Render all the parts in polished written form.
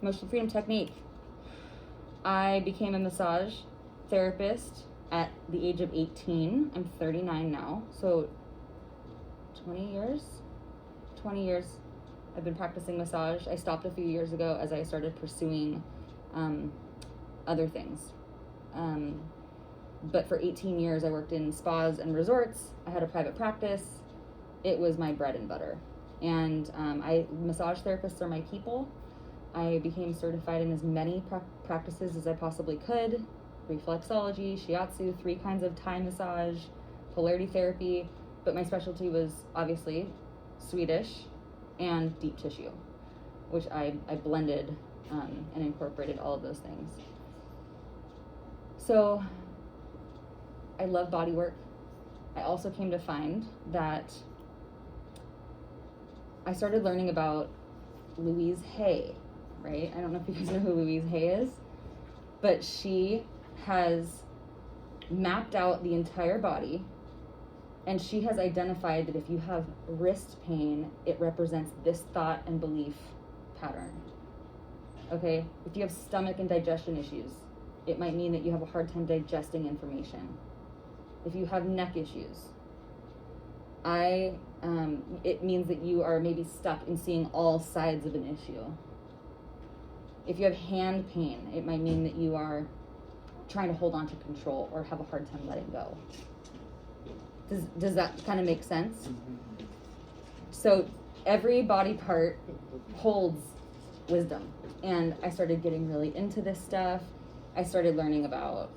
emotional freedom technique. I became a massage therapist at the age of 18. I'm 39 now, so 20 years I've been practicing massage. I stopped a few years ago as I started pursuing other things. But for 18 years, I worked in spas and resorts. I had a private practice. It was my bread and butter. And massage therapists are my people. I became certified in as many practices as I possibly could. Reflexology, shiatsu, 3 kinds of Thai massage, polarity therapy. But my specialty was obviously Swedish and deep tissue, which I blended and incorporated all of those things. So I love body work. I also came to find that I started learning about Louise Hay, right? I don't know if you guys know who Louise Hay is, but she has mapped out the entire body, and she has identified that if you have wrist pain, it represents this thought and belief pattern. Okay? If you have stomach and digestion issues, it might mean that you have a hard time digesting information. If you have neck issues, it means that you are maybe stuck in seeing all sides of an issue. If you have hand pain, it might mean that you are trying to hold on to control or have a hard time letting go. Does that kind of make sense? So every body part holds wisdom. And I started getting really into this stuff. I started learning about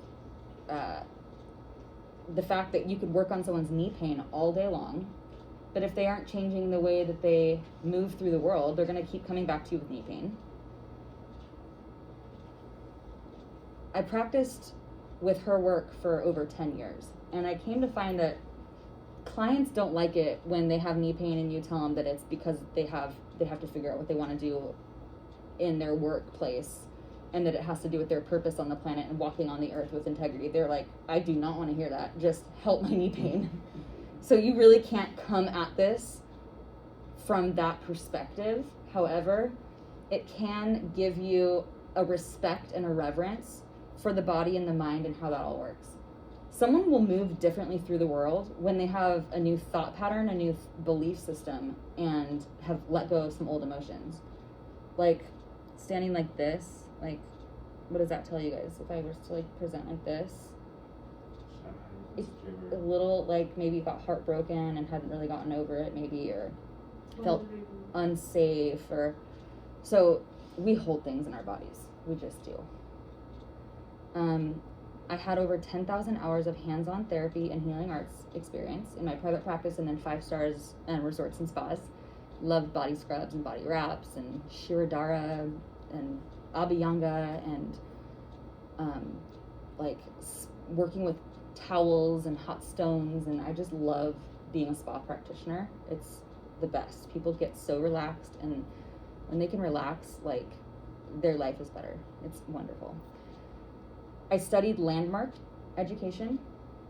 the fact that you could work on someone's knee pain all day long, but if they aren't changing the way that they move through the world, they're going to keep coming back to you with knee pain. I practiced with her work for over 10 years, and I came to find that clients don't like it when they have knee pain and you tell them that it's because they have to figure out what they want to do in their workplace, and that it has to do with their purpose on the planet and walking on the earth with integrity. They're like, I do not want to hear that. Just help my knee pain. So you really can't come at this from that perspective. However, it can give you a respect and a reverence for the body and the mind and how that all works. Someone will move differently through the world when they have a new thought pattern, a new belief system, and have let go of some old emotions. Like standing like this, like, what does that tell you guys? If I were to like present like this, it's a little like maybe you got heartbroken and hadn't really gotten over it, maybe, or felt unsafe, or so we hold things in our bodies. We just do. I had over 10,000 hours of hands-on therapy and healing arts experience in my private practice, and then 5 stars and resorts and spas. Loved body scrubs and body wraps and Shirodara and Abhyanga and like working with towels and hot stones, and I just love being a spa practitioner. It's the best. People get so relaxed, and when they can relax, like, their life is better. It's wonderful. I studied landmark education,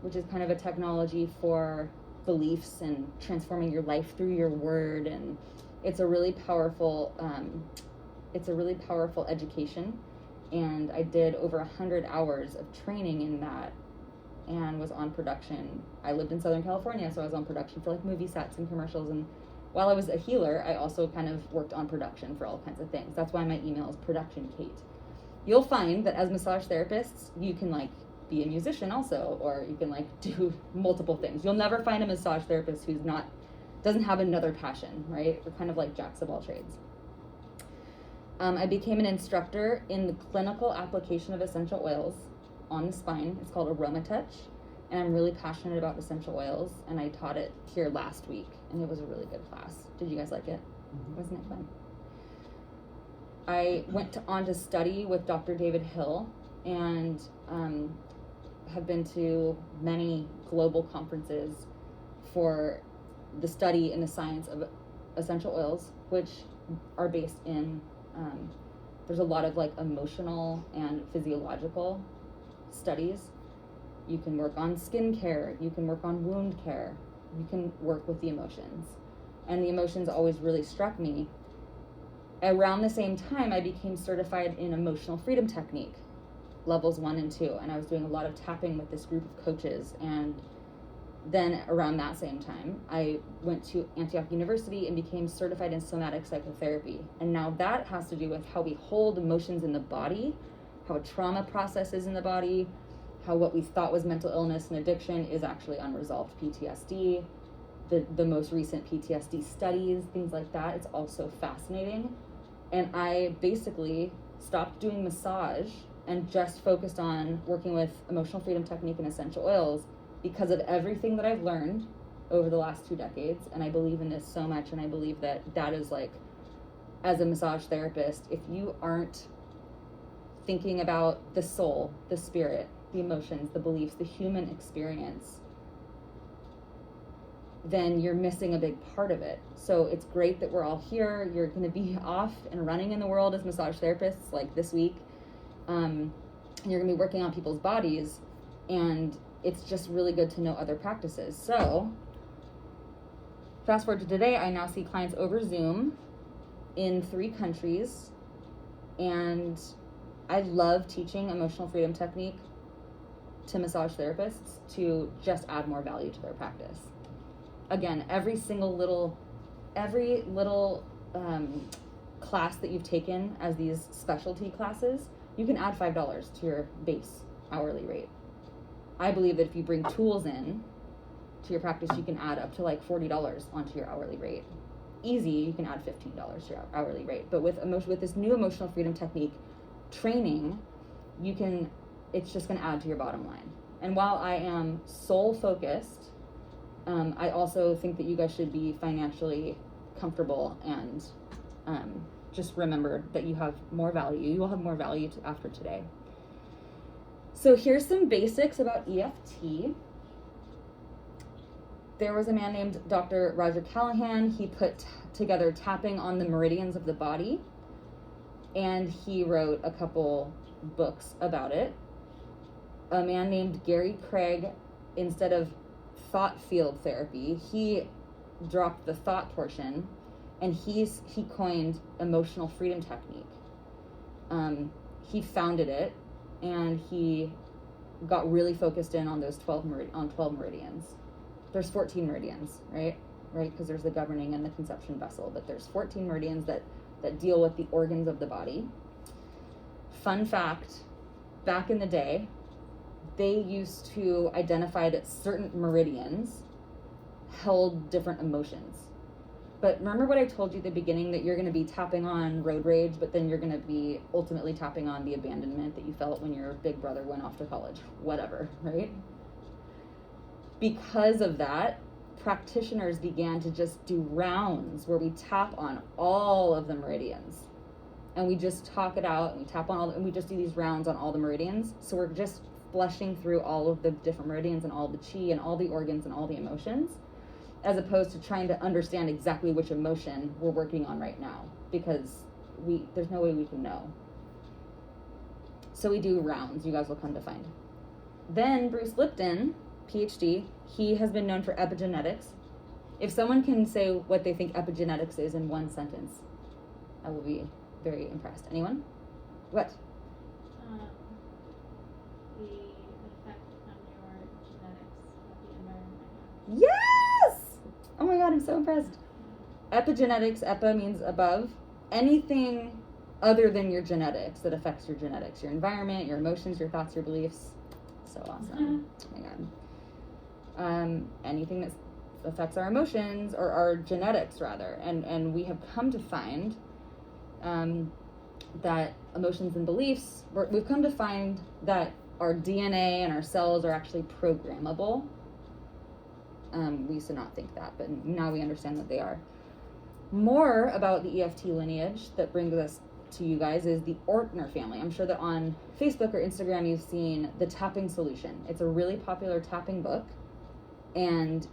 which is kind of a technology for beliefs and transforming your life through your word, and it's a really powerful education. And I did over 100 hours of training in that and was on production. I lived in Southern California, so I was on production for like movie sets and commercials, and while I was a healer, I also kind of worked on production for all kinds of things. That's why my email is Production Kate. You'll find that as massage therapists, you can like be a musician also, or you can like do multiple things. You'll never find a massage therapist who's doesn't have another passion, right? We're kind of like jacks of all trades. I became an instructor in the clinical application of essential oils on the spine. It's called Aroma Touch, and I'm really passionate about essential oils, and I taught it here last week, and it was a really good class. Did you guys like it? Wasn't it fun? I went on to study with Dr. David Hill, and have been to many global conferences for the study and the science of essential oils, which are based in, there's a lot of like emotional and physiological studies. You can work on skin care, you can work on wound care, you can work with the emotions. And the emotions always really struck me Around the same time, I became certified in emotional freedom technique, levels 1 and 2, and I was doing a lot of tapping with this group of coaches. And then around that same time, I went to Antioch University and became certified in somatic psychotherapy. And now that has to do with how we hold emotions in the body, how a trauma processes in the body, how what we thought was mental illness and addiction is actually unresolved PTSD, the most recent PTSD studies, things like that. It's also fascinating. And I basically stopped doing massage and just focused on working with emotional freedom technique and essential oils because of everything that I've learned over the last 2 decades. And I believe in this so much, and I believe that that is like, as a massage therapist, if you aren't thinking about the soul, the spirit, the emotions, the beliefs, the human experience, then you're missing a big part of it. So it's great that we're all here. You're going to be off and running in the world as massage therapists like this week. And you're going to be working on people's bodies, and it's just really good to know other practices. So fast forward to today, I now see clients over Zoom in 3 countries, and I love teaching emotional freedom technique to massage therapists to just add more value to their practice. Again, every little class that you've taken as these specialty classes, you can add $5 to your base hourly rate. I believe that if you bring tools in to your practice, you can add up to like $40 onto your hourly rate. Easy, you can add $15 to your hourly rate. But with this new emotional freedom technique training, it's just going to add to your bottom line. And while I am soul focused, I also think that you guys should be financially comfortable, and just remember that you have more value. You will have more value after today. So here's some basics about EFT. There was a man named Dr. Roger Callahan. He put together tapping on the meridians of the body, and he wrote a couple books about it. A man named Gary Craig, instead of thought field therapy, he dropped the thought portion, and he coined emotional freedom technique. He founded it, and he got really focused in on those 12 meridians. There's 14 meridians, right? Because there's the governing and the conception vessel, but there's 14 meridians that deal with the organs of the body. Fun fact, back in the day, they used to identify that certain meridians held different emotions. But remember what I told you at the beginning, that you're going to be tapping on road rage, but then you're going to be ultimately tapping on the abandonment that you felt when your big brother went off to college, whatever, right? Because of that, practitioners began to just do rounds where we tap on all of the meridians, and we just talk it out, and we tap on and we just do these rounds on all the meridians. So we're just flushing through all of the different meridians and all the chi and all the organs and all the emotions, as opposed to trying to understand exactly which emotion we're working on right now, because there's no way we can know. So we do rounds, you guys will come to find. Then Bruce Lipton, PhD, he has been known for epigenetics. If someone can say what they think epigenetics is in one sentence, I will be very impressed. Anyone? What? The effect on your genetics of the environment. Yes! Oh my God, I'm so impressed. Epigenetics, epi means above. Anything other than your genetics that affects your genetics, your environment, your emotions, your thoughts, your beliefs. So awesome. Oh my God. Anything that affects our emotions, or our genetics rather. And we have come to find that emotions and beliefs, we've come to find that our DNA and our cells are actually programmable. We used to not think that, but now we understand that they are. More about the EFT lineage that brings us to you guys is the Ortner family. I'm sure that on Facebook or Instagram you've seen the Tapping Solution. It's a really popular tapping book, and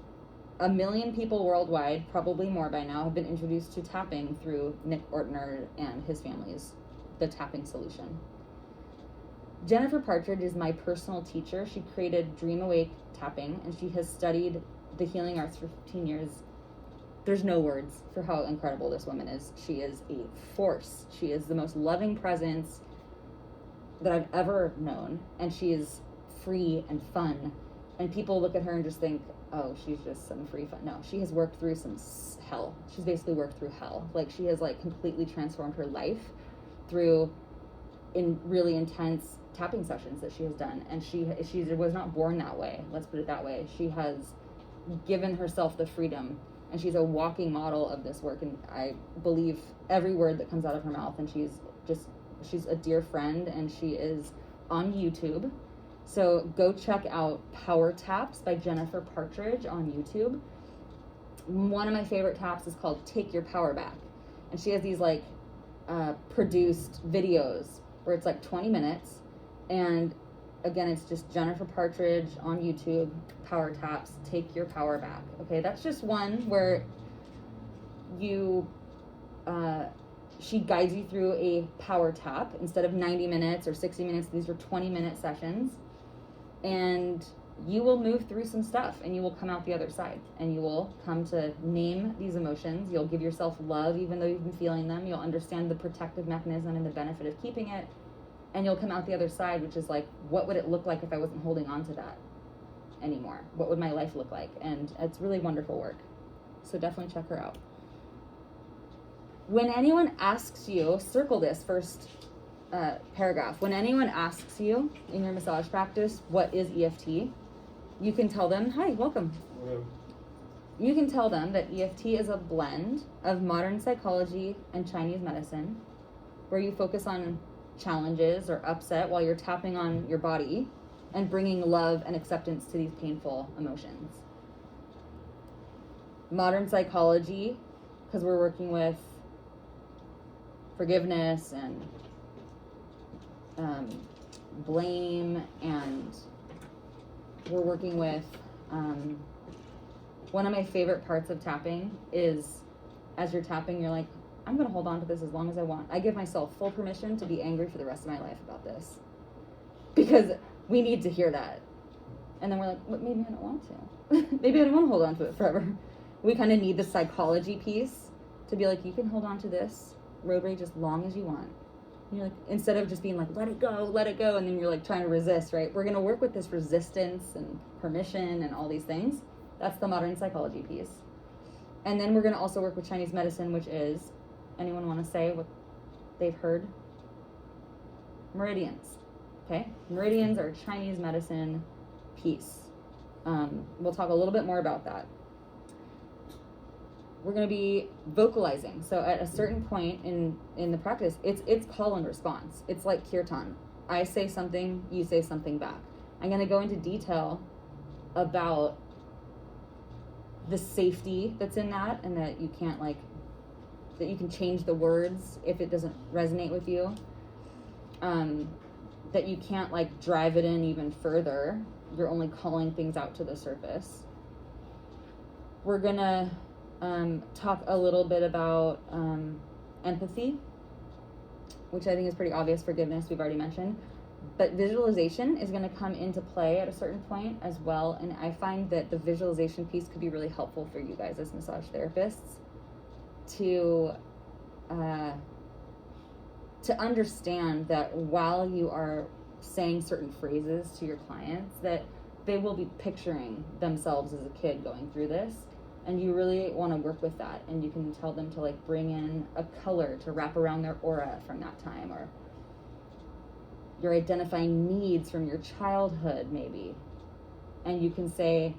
1 million people worldwide, probably more by now, have been introduced to tapping through Nick Ortner and his family's The Tapping Solution. Jennifer Partridge is my personal teacher. She created Dream Awake Tapping, and she has studied the healing arts for 15 years. there's no words for how incredible this woman is. She is a force. She is the most loving presence that I've ever known, and she is free and fun. And people look at her and just think, oh, she's just some free fun. No, she has worked through some hell. She's basically worked through hell. Like, she has like completely transformed her life through in really intense tapping sessions that she has done. And she was not born that way. Let's put it that way. She has given herself the freedom, and she's a walking model of this work. And I believe every word that comes out of her mouth. And she's a dear friend, and she is on YouTube. So go check out Power Taps by Jennifer Partridge on YouTube. One of my favorite taps is called Take Your Power Back. And she has these like produced videos where it's like 20 minutes. And again, it's just Jennifer Partridge on YouTube, Power Taps, Take Your Power Back. Okay, that's just one where she guides you through a power tap. Instead of 90 minutes or 60 minutes, these are 20-minute sessions. And you will move through some stuff, and you will come out the other side, and you will come to name these emotions. You'll give yourself love even though you've been feeling them. You'll understand the protective mechanism and the benefit of keeping it, and you'll come out the other side, which is like, what would it look like if I wasn't holding on to that anymore? What would my life look like? And it's really wonderful work. So definitely check her out. When anyone asks you, circle this first paragraph. When anyone asks you in your massage practice, what is EFT? You can tell them, hi, welcome. Hello. You can tell them that EFT is a blend of modern psychology and Chinese medicine, where you focus on challenges or upset while you're tapping on your body and bringing love and acceptance to these painful emotions. Modern psychology, because we're working with forgiveness and blame, and we're working with one of my favorite parts of tapping is as you're tapping, you're like, I'm going to hold on to this as long as I want. I give myself full permission to be angry for the rest of my life about this, because we need to hear that. And then we're like, well, maybe I don't want to. Maybe I don't want to hold on to it forever. We kind of need the psychology piece to be like, you can hold on to this road rage as long as you want. And you're like, instead of just being like, let it go, and then you're like trying to resist, right? We're going to work with this resistance and permission and all these things. That's the modern psychology piece. And then we're going to also work with Chinese medicine, which is, anyone want to say what they've heard? Meridians. Okay? Meridians are Chinese medicine piece. We'll talk a little bit more about that. We're going to be vocalizing. So at a certain point in the practice, it's call and response. It's like kirtan. I say something, you say something back. I'm going to go into detail about the safety that's in that, and that you can't that you can change the words if it doesn't resonate with you. That you can't drive it in even further. You're only calling things out to the surface. We're gonna talk a little bit about empathy, which I think is pretty obvious. Forgiveness, we've already mentioned. But visualization is going to come into play at a certain point as well. And I find that the visualization piece could be really helpful for you guys as massage therapists to understand that while you are saying certain phrases to your clients, that they will be picturing themselves as a kid going through this. And you really want to work with that. And you can tell them to bring in a color to wrap around their aura from that time, or you're identifying needs from your childhood maybe. And you can say,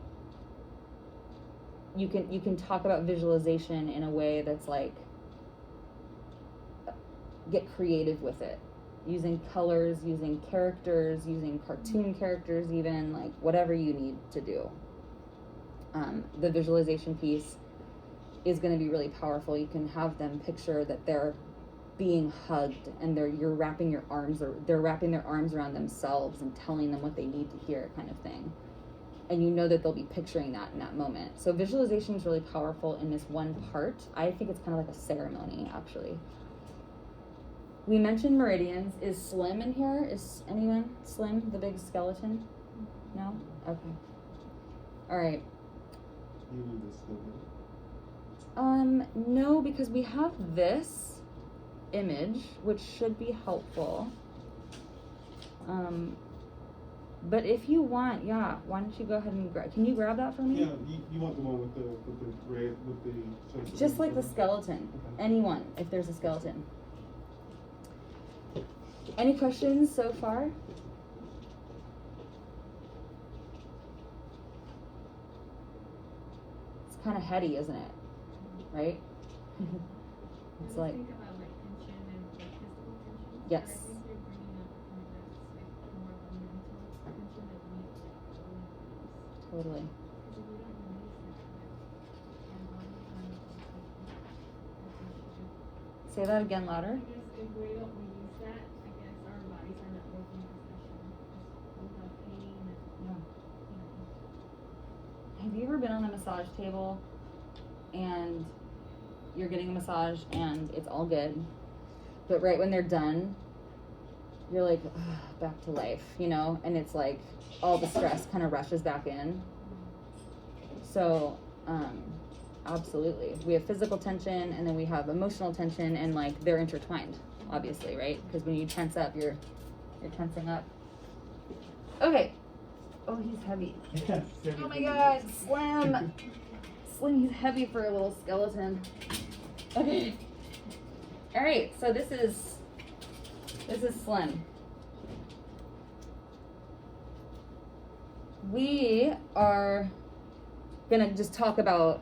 you can talk about visualization in a way that's get creative with it, using colors, using characters, using cartoon characters, even whatever you need to do. The visualization piece is going to be really powerful. You can have them picture that they're being hugged, and they're wrapping their arms around themselves and telling them what they need to hear, kind of thing. And you know that they'll be picturing that in that moment. So visualization is really powerful in this one part. I think it's kind of like a ceremony, actually. We mentioned meridians. Is Slim in here? Is anyone Slim, the big skeleton? No? Okay. All right. You do this, No, because we have this image, which should be helpful. But if you want, yeah, why don't you go ahead and can you grab that for me? Yeah, you want the one with the red, with the... Just like the skeleton. Okay. Anyone, if there's a skeleton. Any questions so far? It's kind of heady, isn't it? Right? It's When like, you think about like tension and like physical tension, yes. I think you're bringing up kind of like more of a mental tension that we need to like really release. Totally. Because if we don't release it, like our body's not able to take it. Say that again louder. I guess if we don't release that, I guess our bodies are not working as they should. Because we have pain and Yeah. you know. Have you ever been on a massage table and you're getting a massage and it's all good, but right when they're done, you're like, "Ugh, back to life, you know? And it's like all the stress kind of rushes back in. So, absolutely. We have physical tension and then we have emotional tension, and like they're intertwined, obviously, right? Because when you tense up, you're tensing up. Okay. Oh, he's heavy. Oh my god, Slim! Slim, he's heavy for a little skeleton. Okay. Alright, so this is Slim. We are gonna just talk about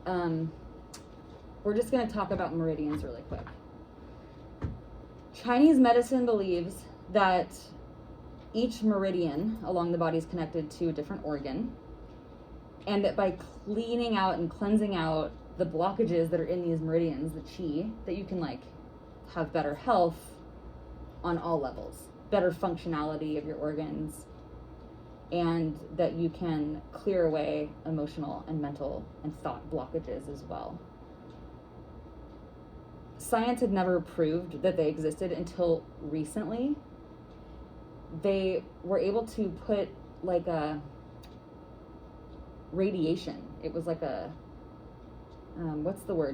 we're just gonna talk about meridians really quick. Chinese medicine believes that each meridian along the body is connected to a different organ, and that by cleaning out and cleansing out the blockages that are in these meridians, the chi, that you can like have better health on all levels, better functionality of your organs, and that you can clear away emotional and mental and thought blockages as well. Science had never proved that they existed until recently. They were able to put like a radiation, it was like a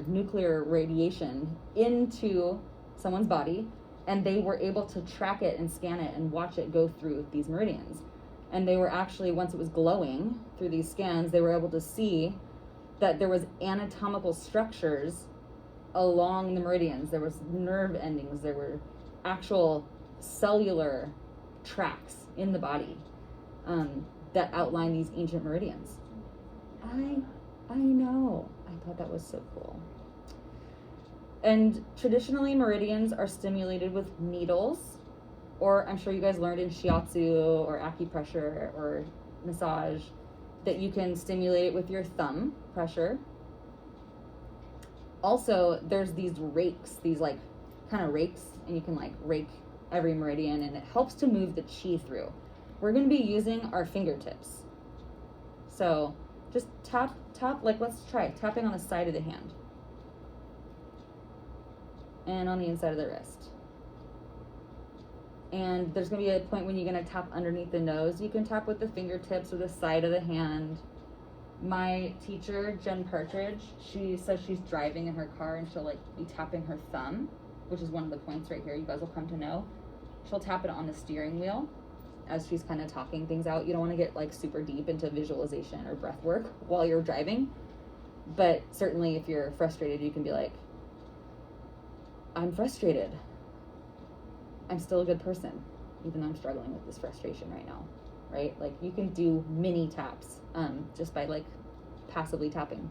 nuclear radiation into someone's body, and they were able to track it and scan it and watch it go through these meridians. And they were actually, once it was glowing through these scans, they were able to see that there was anatomical structures along the meridians. There was nerve endings, there were actual cellular tracks in the body that outline these ancient meridians. I know. I thought that was so cool. And traditionally, meridians are stimulated with needles, or I'm sure you guys learned in shiatsu or acupressure or massage that you can stimulate it with your thumb pressure. Also, there's these rakes, these like kind of rakes, and you can like rake every meridian, and it helps to move the chi through. We're going to be using our fingertips. So just tap, like let's try tapping on the side of the hand and on the inside of the wrist. And there's going to be a point when you're going to tap underneath the nose. You can tap with the fingertips or the side of the hand. My teacher, Jen Partridge, she says she's driving in her car and she'll like be tapping her thumb, which is one of the points right here you guys will come to know. She'll tap it on the steering wheel as she's kind of talking things out. You don't want to get like super deep into visualization or breath work while you're driving. But certainly if you're frustrated, you can be like, I'm frustrated. I'm still a good person, even though I'm struggling with this frustration right now, right? Like you can do mini taps just by like passively tapping.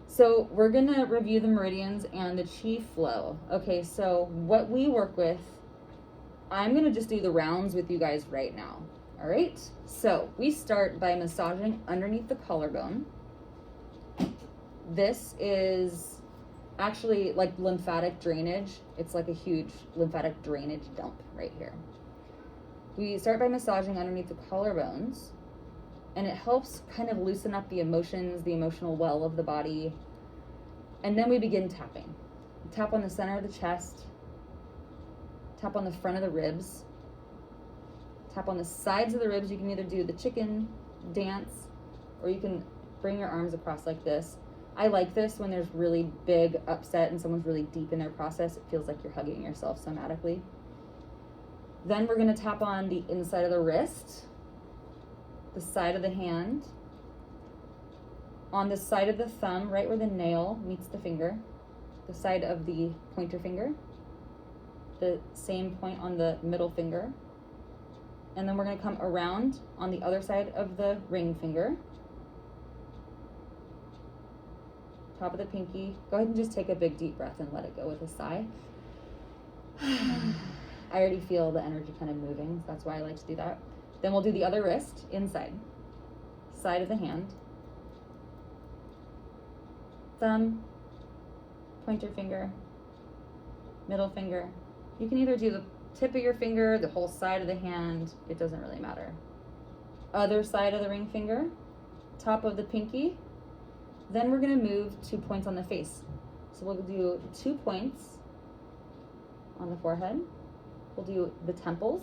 So we're gonna review the meridians and the chi flow. Okay, so what we work with, I'm gonna just do the rounds with you guys right now. All right, so we start by massaging underneath the collarbone. This is actually like lymphatic drainage. It's like a huge lymphatic drainage dump right here. We start by massaging underneath the collarbones, and it helps kind of loosen up the emotions, the emotional well of the body. And then we begin tapping. Tap on the center of the chest, tap on the front of the ribs, tap on the sides of the ribs. You can either do the chicken dance, or you can Bring your arms across like this. I like this when there's really big upset and someone's really deep in their process. It feels like you're hugging yourself somatically. Then we're going to tap on the inside of the wrist, the side of the hand, on the side of the thumb, right where the nail meets the finger, the side of the pointer finger, the same point on the middle finger, and then we're going to come around on the other side of the ring finger, top of the pinky. Go ahead and just take a big deep breath and let it go with a sigh. I already feel the energy kind of moving, so that's why I like to do that. Then we'll do the other wrist, inside, side of the hand, thumb, pointer finger, middle finger. You can either do the tip of your finger, the whole side of the hand, it doesn't really matter. Other side of the ring finger, top of the pinky. Then we're going to move 2 points on the face. So we'll do 2 points on the forehead. We'll do the temples.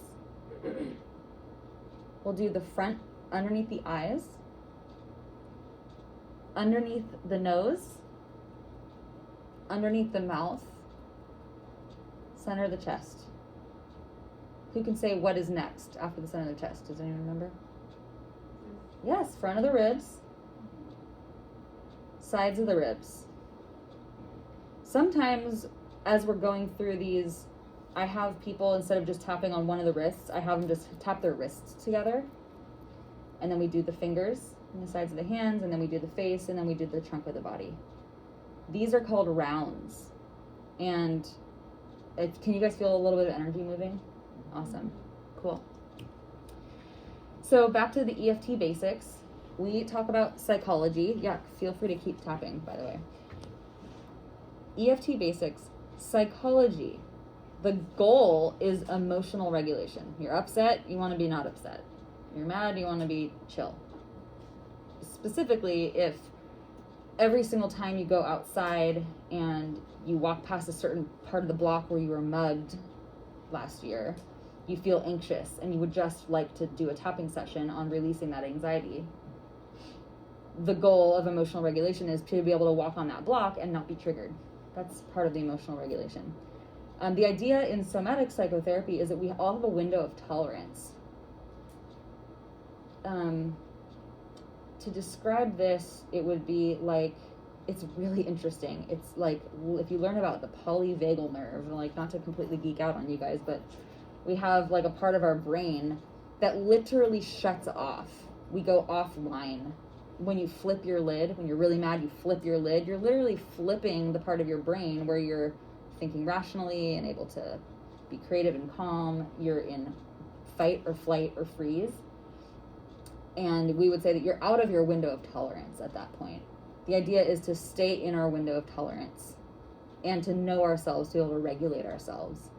We'll do the front underneath the eyes, underneath the nose, underneath the mouth, center of the chest. Who can say what is next after the center of the chest? Does anyone remember? Yes, front of the ribs, sides of the ribs. Sometimes as we're going through these, I have people, instead of just tapping on one of the wrists, I have them just tap their wrists together. And then we do the fingers and the sides of the hands, and then we do the face, and then we do the trunk of the body. These are called rounds. And can you guys feel a little bit of energy moving? Awesome. Cool. So back to the EFT basics. We talk about psychology. Yeah, feel free to keep tapping, by the way. EFT basics, psychology. The goal is emotional regulation. You're upset, you want to be not upset. You're mad, you want to be chill. Specifically, if every single time you go outside and you walk past a certain part of the block where you were mugged last year, you feel anxious and you would just like to do a tapping session on releasing that anxiety. The goal of emotional regulation is to be able to walk on that block and not be triggered. That's part of the emotional regulation. The idea in somatic psychotherapy is that we all have a window of tolerance. To describe this, it would be like, it's really interesting. It's like, if you learn about the polyvagal nerve, like, not to completely geek out on you guys, but we have like a part of our brain that literally shuts off. We go offline. When you flip your lid, when you're really mad, you flip your lid, you're literally flipping the part of your brain where you're thinking rationally and able to be creative and calm. You're in fight or flight or freeze. And we would say that you're out of your window of tolerance at that point. The idea is to stay in our window of tolerance and to know ourselves, to be able to regulate ourselves.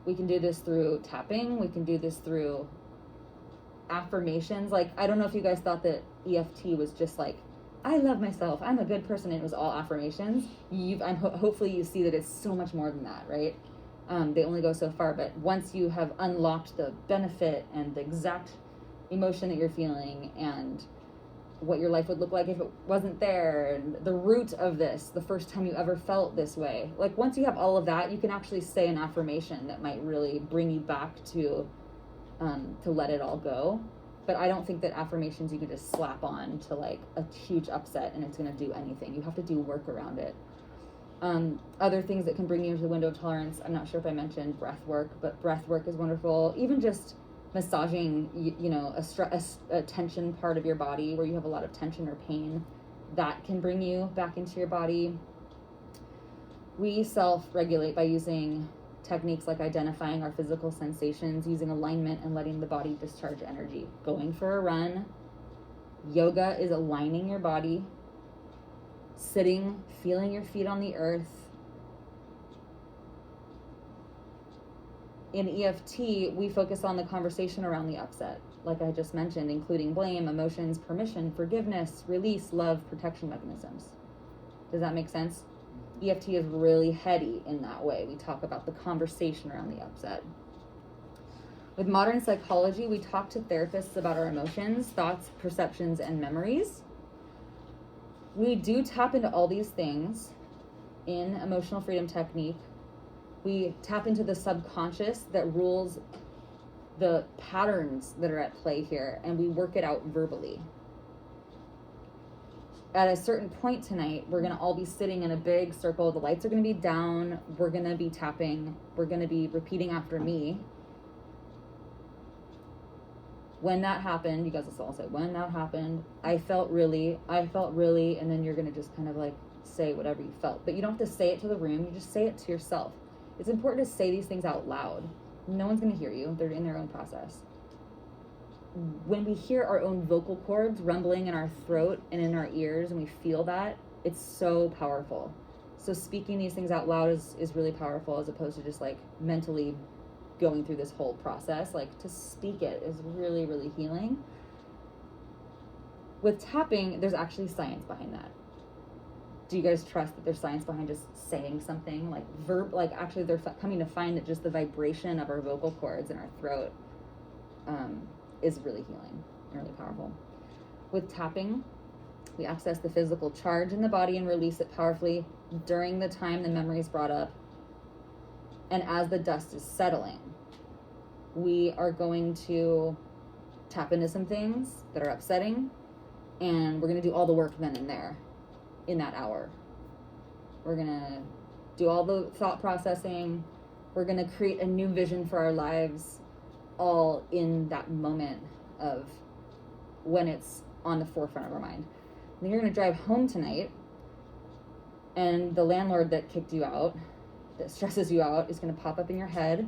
We can do this through tapping. We can do this through affirmations. Like, I don't know if you guys thought that EFT was just like, I love myself, I'm a good person, and it was all affirmations. Hopefully you see that it's so much more than that, right? They only go so far, but once you have unlocked the benefit and the exact emotion that you're feeling and what your life would look like if it wasn't there, and the root of this, the first time you ever felt this way, like, once you have all of that, you can actually say an affirmation that might really bring you back to let it all go. But I don't think that affirmations you can just slap on to like a huge upset and it's going to do anything. You have to do work around it. Other things that can bring you into the window of tolerance, I'm not sure if I mentioned breath work, but breath work is wonderful. Even just massaging, a tension part of your body where you have a lot of tension or pain, that can bring you back into your body. We self-regulate by using techniques like identifying our physical sensations, using alignment, and letting the body discharge energy. Going for a run. Yoga is aligning your body. Sitting, feeling your feet on the earth. In EFT, we focus on the conversation around the upset, like I just mentioned, including blame, emotions, permission, forgiveness, release, love, protection mechanisms. Does that make sense? EFT is really heady in that way. We talk about the conversation around the upset. With modern psychology, we talk to therapists about our emotions, thoughts, perceptions, and memories. We do tap into all these things in emotional freedom technique. We tap into the subconscious that rules the patterns that are at play here, and we work it out verbally. At a certain point tonight, we're going to all be sitting in a big circle. The lights are going to be down. We're going to be tapping. We're going to be repeating after me. When that happened, you guys will all say, when that happened, I felt really, and then you're going to just kind of like say whatever you felt. But you don't have to say it to the room. You just say it to yourself. It's important to say these things out loud. No one's going to hear you. They're in their own process. When we hear our own vocal cords rumbling in our throat and in our ears, and we feel that, it's so powerful. So speaking these things out loud is really powerful, as opposed to just like mentally going through this whole process. Like, to speak it is really, really healing. With tapping, there's actually science behind that. Do you guys trust that there's science behind just saying something? Like actually they're coming to find that just the vibration of our vocal cords in our throat is really healing and really powerful. With tapping, we access the physical charge in the body and release it powerfully during the time the memory is brought up. And as the dust is settling, we are going to tap into some things that are upsetting, and we're going to do all the work then and there in that hour. We're going to do all the thought processing. We're going to create a new vision for our lives, all in that moment of when it's on the forefront of our mind. And then you're going to drive home tonight, and the landlord that kicked you out, that stresses you out, is going to pop up in your head.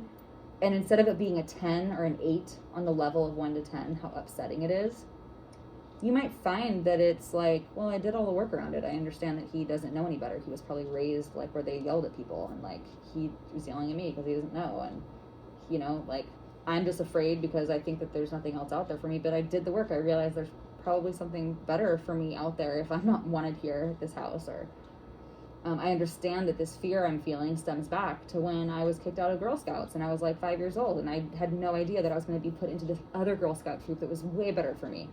And instead of it being a 10 or an 8 on the level of 1 to 10, how upsetting it is, you might find that it's like, well, I did all the work around it. I understand that he doesn't know any better. He was probably raised like where they yelled at people, and like he was yelling at me because he doesn't know. And, you know, like, I'm just afraid because I think that there's nothing else out there for me. But I did the work. I realized there's probably something better for me out there if I'm not wanted here at this house. Or I understand that this fear I'm feeling stems back to when I was kicked out of Girl Scouts and I was like 5 years old, and I had no idea that I was going to be put into this other Girl Scout troop that was way better for me.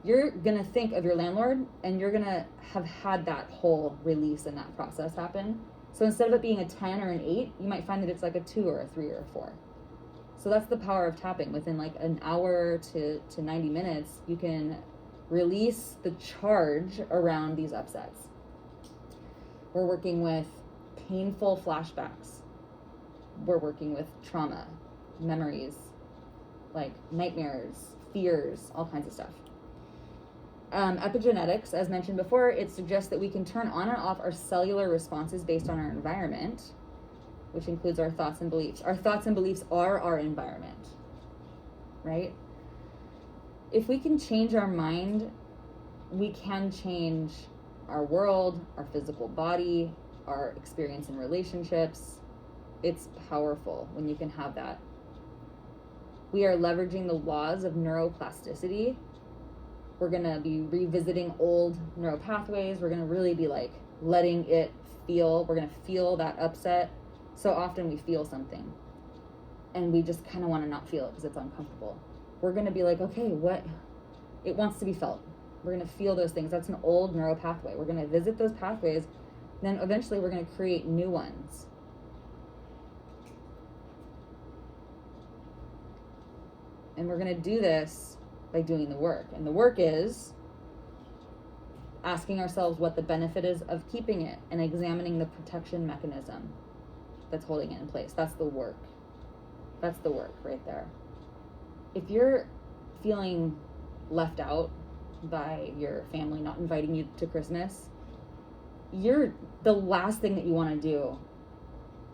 You're going to think of your landlord, and you're going to have had that whole release and that process happen. So instead of it being a 10 or an 8, you might find that it's like a 2 or a 3 or a 4. So that's the power of tapping. Within like an hour to 90 minutes, you can release the charge around these upsets. We're working with painful flashbacks. We're working with trauma, memories, like nightmares, fears, all kinds of stuff. Epigenetics, as mentioned before, it suggests that we can turn on and off our cellular responses based on our environment, which includes our thoughts and beliefs. Our thoughts and beliefs are our environment, right? If we can change our mind, we can change our world, our physical body, our experience in relationships. It's powerful when you can have that. We are leveraging the laws of neuroplasticity. We're going to be revisiting old neural pathways. We're going to really be like letting it feel. We're going to feel that upset. So often we feel something and we just kind of want to not feel it because it's uncomfortable. We're going to be like, okay, what? It wants to be felt. We're going to feel those things. That's an old neural pathway. We're going to visit those pathways. Then eventually we're going to create new ones. And we're going to do this by doing the work. And the work is asking ourselves what the benefit is of keeping it and examining the protection mechanism that's holding it in place. That's the work. That's the work right there. If you're feeling left out by your family not inviting you to Christmas, the last thing that you want to do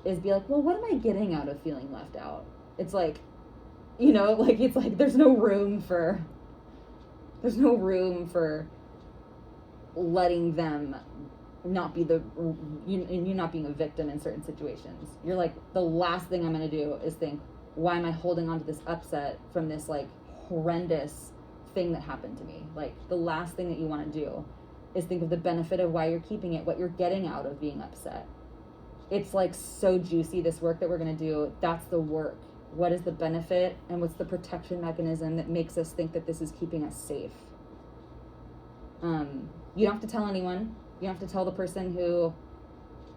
is be like, well, what am I getting out of feeling left out? It's like, you know, like, it's like there's no room for letting them not be you not being a victim in certain situations. You're like, the last thing I'm going to do is think, why am I holding on to this upset from this like horrendous thing that happened to me? Like, the last thing that you want to do is think of the benefit of why you're keeping it, what you're getting out of being upset. It's like so juicy, this work that we're going to do. That's the work. What is the benefit and what's the protection mechanism that makes us think that this is keeping us safe? You don't have to tell anyone. You don't have to tell the person who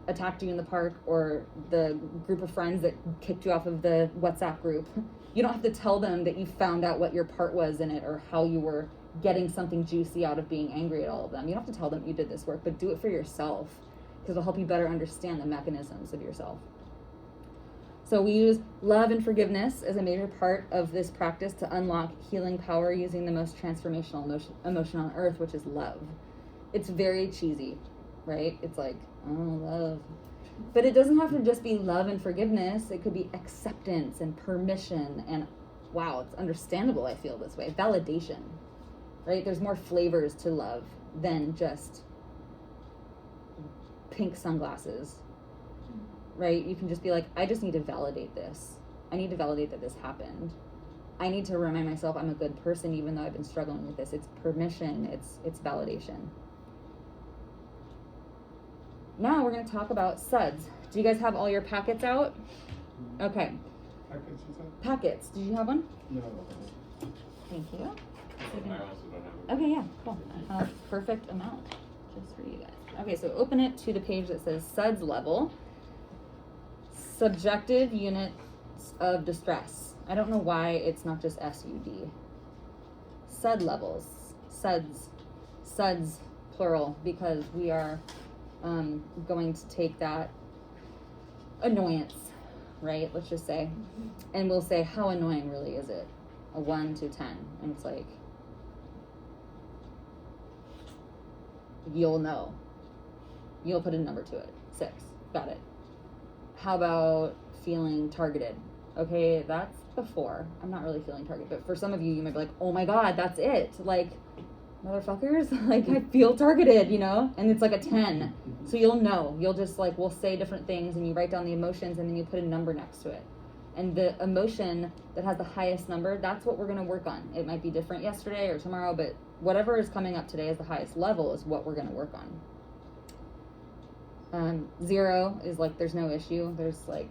attacked you in the park or the group of friends that kicked you off of the WhatsApp group. You don't have to tell them that you found out what your part was in it or how you were getting something juicy out of being angry at all of them. You don't have to tell them you did this work, but do it for yourself because it'll help you better understand the mechanisms of yourself. So we use love and forgiveness as a major part of this practice to unlock healing power using the most transformational emotion on earth, which is love. It's very cheesy, right? It's like, oh, love. But it doesn't have to just be love and forgiveness. It could be acceptance and permission and, wow, it's understandable I feel this way. Validation, right? There's more flavors to love than just pink sunglasses, right? You can just be like, I just need to validate this. I need to validate that this happened. I need to remind myself I'm a good person even though I've been struggling with this. It's permission, it's validation. Now we're going to talk about SUDS. Do you guys have all your packets out? Okay. Packets, you said? Packets. Did you have one? No. Thank you. I also don't have it. Okay, yeah, cool. Perfect amount just for you guys. Okay, so open it to the page that says SUDS level. Subjective units of distress. I don't know why it's not just SUD. SUD levels. SUDS, plural, because we are going to take that annoyance, right? Let's just say, and we'll say, how annoying really is it? A 1 to 10, and it's like, you'll know. You'll put a number to it. 6, got it. How about feeling targeted? Okay, that's before. I'm not really feeling targeted, but for some of you, you might be like, oh my God, that's it. Like, motherfuckers, like I feel targeted, you know? And it's like a 10. So you'll know. You'll just like, we'll say different things and you write down the emotions and then you put a number next to it. And the emotion that has the highest number, that's what we're going to work on. It might be different yesterday or tomorrow, but whatever is coming up today as the highest level is what we're going to work on. 0 is like there's no issue. There's like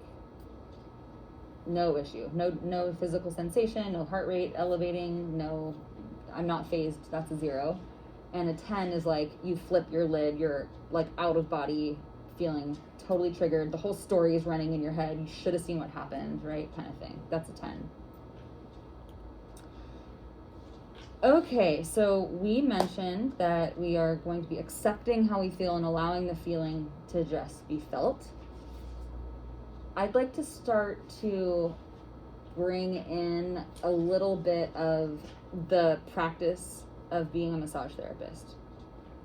no issue. No physical sensation, no heart rate elevating, no, I'm not phased. That's a 0. And a 10 is like you flip your lid, you're like out of body, feeling totally triggered. The whole story is running in your head. You should have seen what happened, right? Kind of thing. That's a 10. Okay, so we mentioned that we are going to be accepting how we feel and allowing the feeling to just be felt. I'd like to start to bring in a little bit of the practice of being a massage therapist.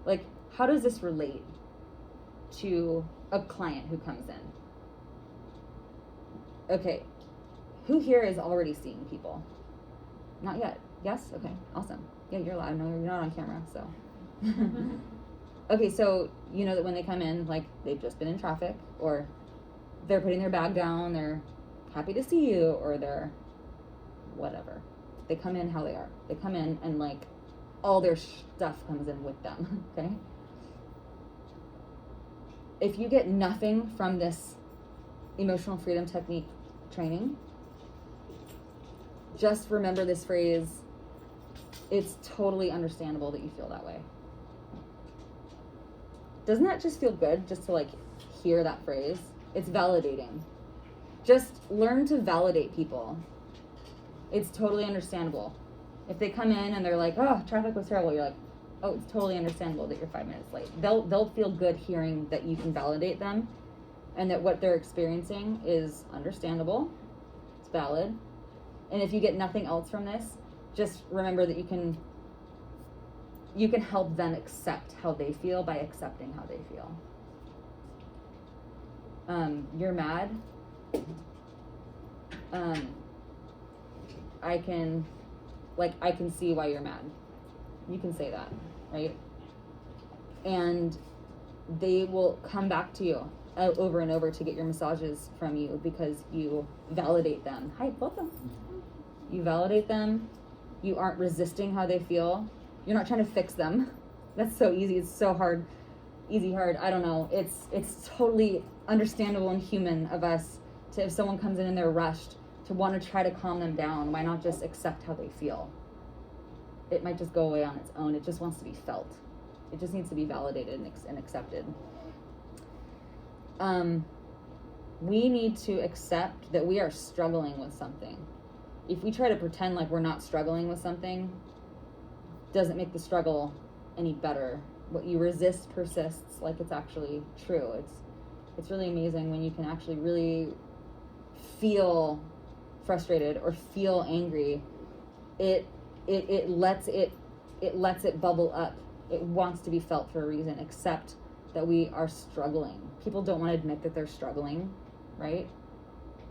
Like, how does this relate to a client who comes in? Okay, who here is already seeing people? Not yet. Yes? Okay, awesome. Yeah, you're live. No, you're not on camera, so. Okay, so you know that when they come in, like they've just been in traffic, or they're putting their bag down, they're happy to see you, or they're whatever. They come in how they are. They come in and like all their stuff comes in with them, okay? If you get nothing from this emotional freedom technique training, just remember this phrase. It's totally understandable that you feel that way. Doesn't that just feel good just to like hear that phrase? It's validating. Just learn to validate people. It's totally understandable. If they come in and they're like, oh, traffic was terrible, you're like, oh, it's totally understandable that you're 5 minutes late. They'll feel good hearing that you can validate them and that what they're experiencing is understandable, it's valid. And if you get nothing else from this, just remember that you can help them accept how they feel by accepting how they feel. You're mad. I can see why you're mad. You can say that, right? And they will come back to you over and over to get your massages from you because you validate them. Hi, welcome. You validate them. You aren't resisting how they feel. You're not trying to fix them. That's so easy. It's so hard. Easy, hard. I don't know. It's totally understandable and human of us to, if someone comes in and they're rushed, to want to try to calm them down. Why not just accept how they feel? It might just go away on its own. It just wants to be felt. It just needs to be validated and accepted. We need to accept that we are struggling with something. If we try to pretend like we're not struggling with something, doesn't make the struggle any better. What you resist persists, like it's actually true. It's really amazing when you can actually really feel frustrated or feel angry. It lets it bubble up. It wants to be felt for a reason. Accept that we are struggling. People don't want to admit that they're struggling, right?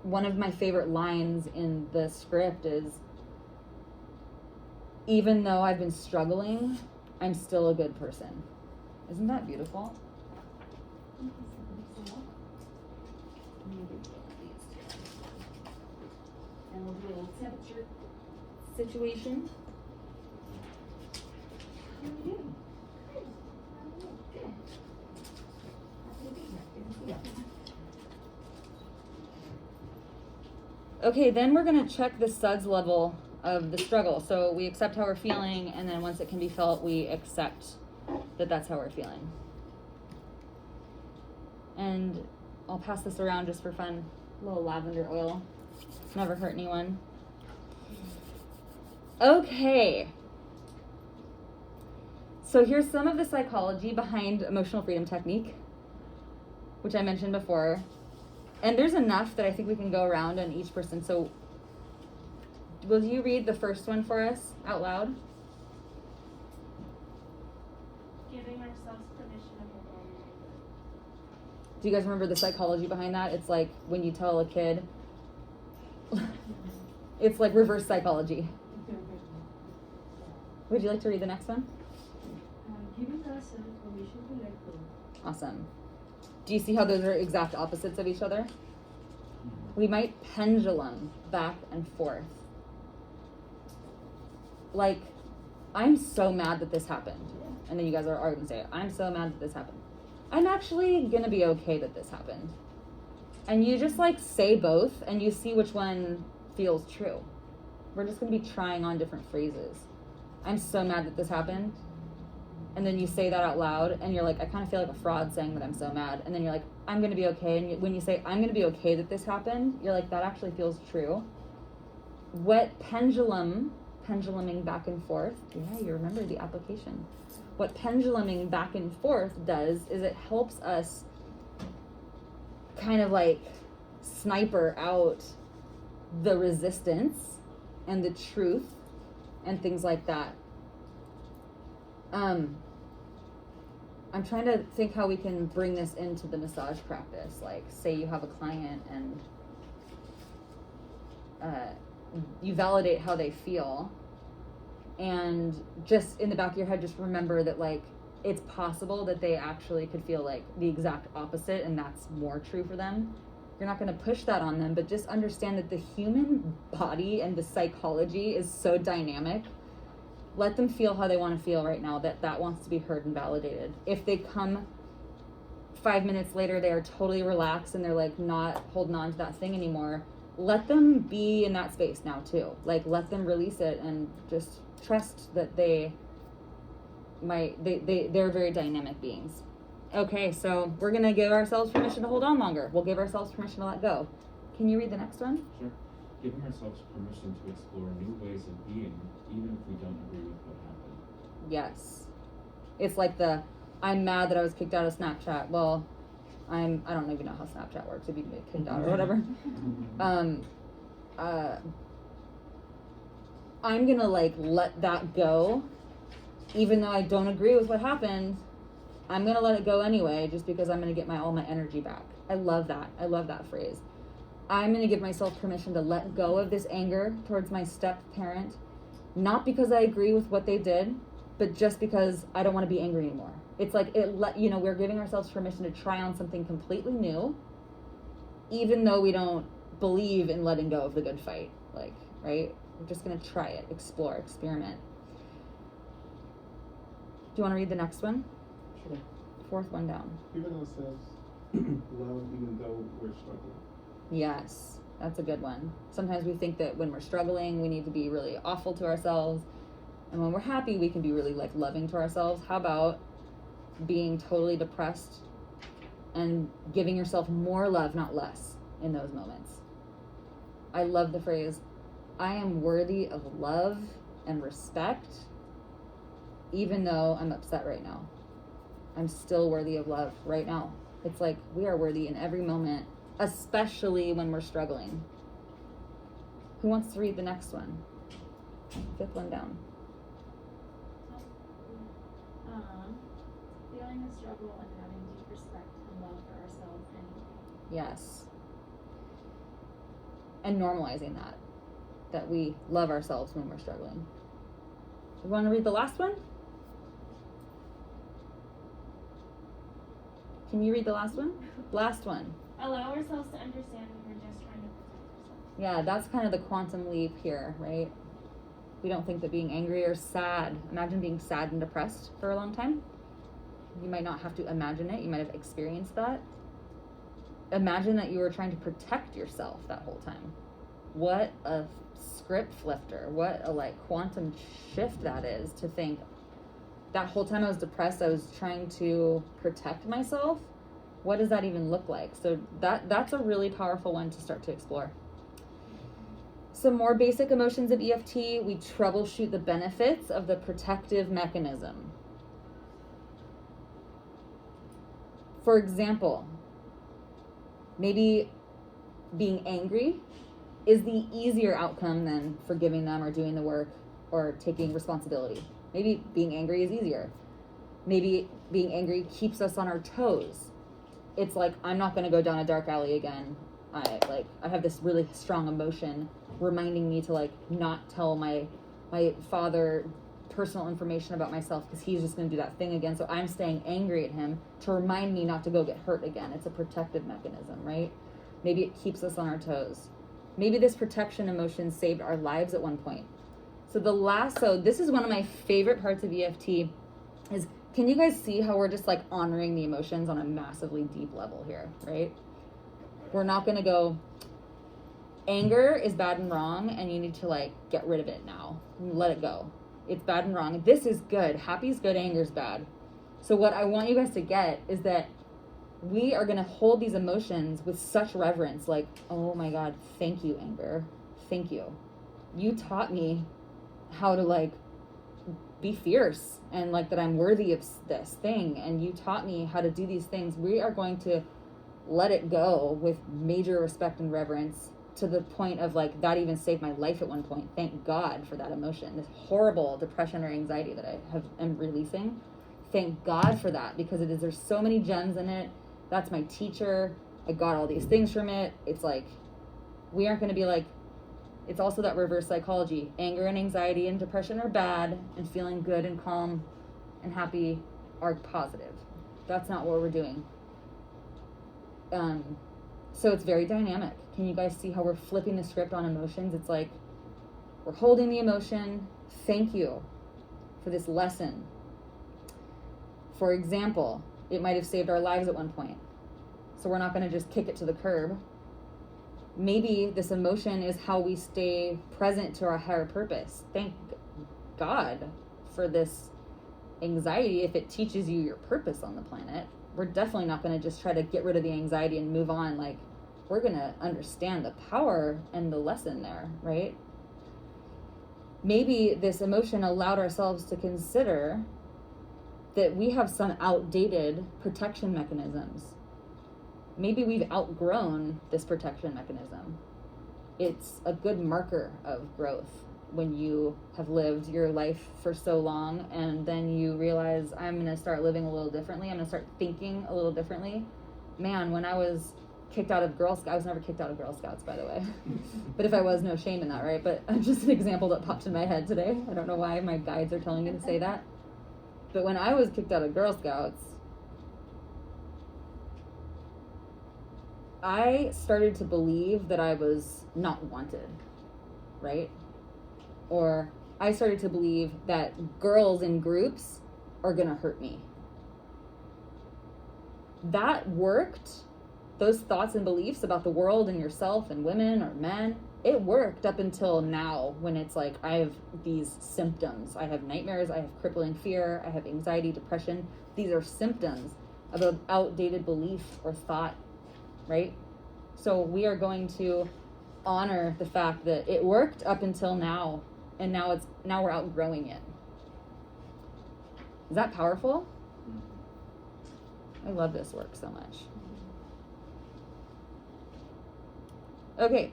One of my favorite lines in the script is, even though I've been struggling, I'm still a good person. Isn't that beautiful? And we'll do a little temperature situation. How are you doing? Good. Happy to be here. Good to see you. Okay, then we're gonna check the SUDS level of the struggle. So we accept how we're feeling, and then once it can be felt, we accept that that's how we're feeling. And I'll pass this around just for fun. A little lavender oil. Never hurt anyone. Okay. So here's some of the psychology behind emotional freedom technique, which I mentioned before. And there's enough that I think we can go around on each person. So will you read the first one for us out loud? Giving ourselves permission to hold on longer. Do you guys remember the psychology behind that? It's like when you tell a kid, it's like reverse psychology. Would you like to read the next one? Giving ourselves permission to let go. Awesome. Do you see how those are exact opposites of each other? We might pendulum back and forth. Like, I'm so mad that this happened. And then you guys are going to say, I'm so mad that this happened. I'm actually going to be okay that this happened. And you just like say both and you see which one feels true. We're just going to be trying on different phrases. I'm so mad that this happened. And then you say that out loud and you're like, I kind of feel like a fraud saying that I'm so mad. And then you're like, I'm going to be okay. And when you say, I'm going to be okay that this happened, you're like, that actually feels true. What penduluming back and forth, yeah, you remember the application. What penduluming back and forth does is it helps us kind of like sniper out the resistance and the truth and things like that. I'm trying to think how we can bring this into the massage practice. Like, say you have a client and you validate how they feel, and just in the back of your head, just remember that like it's possible that they actually could feel like the exact opposite, and that's more true for them. You're not going to push that on them, but just understand that the human body and the psychology is so dynamic. Let them feel how they want to feel right now, that wants to be heard and validated. If they come 5 minutes later, they are totally relaxed and they're like not holding on to that thing anymore, let them be in that space now too. Like, let them release it and just trust that they're very dynamic beings. Okay, so we're gonna give ourselves permission to hold on longer. We'll give ourselves permission to let go. Can you read the next one? Sure. Giving ourselves permission to explore new ways of being, even if we don't agree with what happened. Yes. It's like I'm mad that I was kicked out of Snapchat. Well, I don't even know how Snapchat works, if you can get kicked out or whatever. I'm gonna like let that go, even though I don't agree with what happened. I'm gonna let it go anyway, just because I'm gonna get all my energy back. I love that. I love that phrase. I'm gonna give myself permission to let go of this anger towards my step parent, not because I agree with what they did, but just because I don't want to be angry anymore. It's like we're giving ourselves permission to try on something completely new, even though we don't believe in letting go of the good fight. Like, right? We're just gonna try it, explore, experiment. Do you want to read the next one? Sure. Fourth one down. Giving ourselves love even though we're struggling. Yes, that's a good one. Sometimes we think that when we're struggling, we need to be really awful to ourselves. And when we're happy, we can be really like loving to ourselves. How about being totally depressed and giving yourself more love, not less, in those moments. I love the phrase, I am worthy of love and respect, even though I'm upset right now. I'm still worthy of love right now. It's like we are worthy in every moment, especially when we're struggling. Who wants to read the next one? 5th one down. Feeling the struggle and having deep respect and love for ourselves anyway. Yes. And normalizing that we love ourselves when we're struggling. You want to read the last one? Can you read the last one? Last one. Allow ourselves to understand when we're just trying to protect ourselves. Yeah, that's kind of the quantum leap here, right? We don't think that being angry or sad, imagine being sad and depressed for a long time. You might not have to imagine it, you might have experienced that. Imagine that you were trying to protect yourself that whole time. What a script flifter, what a quantum shift that is, to think that whole time I was depressed, I was trying to protect myself. What does that even look like? So that's a really powerful one to start to explore. Some more basic emotions of EFT, we troubleshoot the benefits of the protective mechanism. For example, maybe being angry is the easier outcome than forgiving them or doing the work or taking responsibility. Maybe being angry is easier. Maybe being angry keeps us on our toes. It's like, I'm not going to go down a dark alley again. I have this really strong emotion reminding me to not tell my father personal information about myself because he's just going to do that thing again. So I'm staying angry at him to remind me not to go get hurt again. It's a protective mechanism, right? Maybe it keeps us on our toes. Maybe this protection emotion saved our lives at one point. So this is one of my favorite parts of EFT is, can you guys see how we're just honoring the emotions on a massively deep level here, right? We're not going to go, anger is bad and wrong and you need to get rid of it now. Let it go. It's bad and wrong. This is good. Happy's good, anger's bad. So what I want you guys to get is that we are going to hold these emotions with such reverence, oh my God, thank you, anger. Thank you. You taught me how to be fierce and that I'm worthy of this thing. And you taught me how to do these things. We are going to let it go with major respect and reverence, to the point of that even saved my life at one point. Thank God for that emotion, this horrible depression or anxiety that I am releasing. Thank God for that, because there's so many gems in it. That's my teacher. I got all these things from it. It's we aren't going to be it's also that reverse psychology. Anger and anxiety and depression are bad, and feeling good and calm and happy are positive. That's not what we're doing. So it's very dynamic. Can you guys see how we're flipping the script on emotions? It's we're holding the emotion. Thank you for this lesson. For example, it might have saved our lives at one point. So we're not going to just kick it to the curb. Maybe this emotion is how we stay present to our higher purpose. Thank God for this anxiety. If it teaches you your purpose on the planet, we're definitely not going to just try to get rid of the anxiety and move on. We're going to understand the power and the lesson there, right? Maybe this emotion allowed ourselves to consider that we have some outdated protection mechanisms. Maybe we've outgrown this protection mechanism. It's a good marker of growth when you have lived your life for so long and then you realize, I'm going to start living a little differently. I'm going to start thinking a little differently. Man, when I was kicked out of Girl Scouts, I was never kicked out of Girl Scouts, by the way. But if I was, no shame in that, right? But just an example that popped in my head today. I don't know why my guides are telling me to say that. But when I was kicked out of Girl Scouts, I started to believe that I was not wanted, right? Or I started to believe that girls in groups are gonna hurt me. That worked. Those thoughts and beliefs about the world and yourself and women or men it worked up until now, when it's like I have these symptoms. I have nightmares, I have crippling fear, I have anxiety, depression. These are symptoms of an outdated belief or thought, right? So we are going to honor the fact that it worked up until now, and now we're outgrowing it. Is that powerful? I love this work so much. Okay.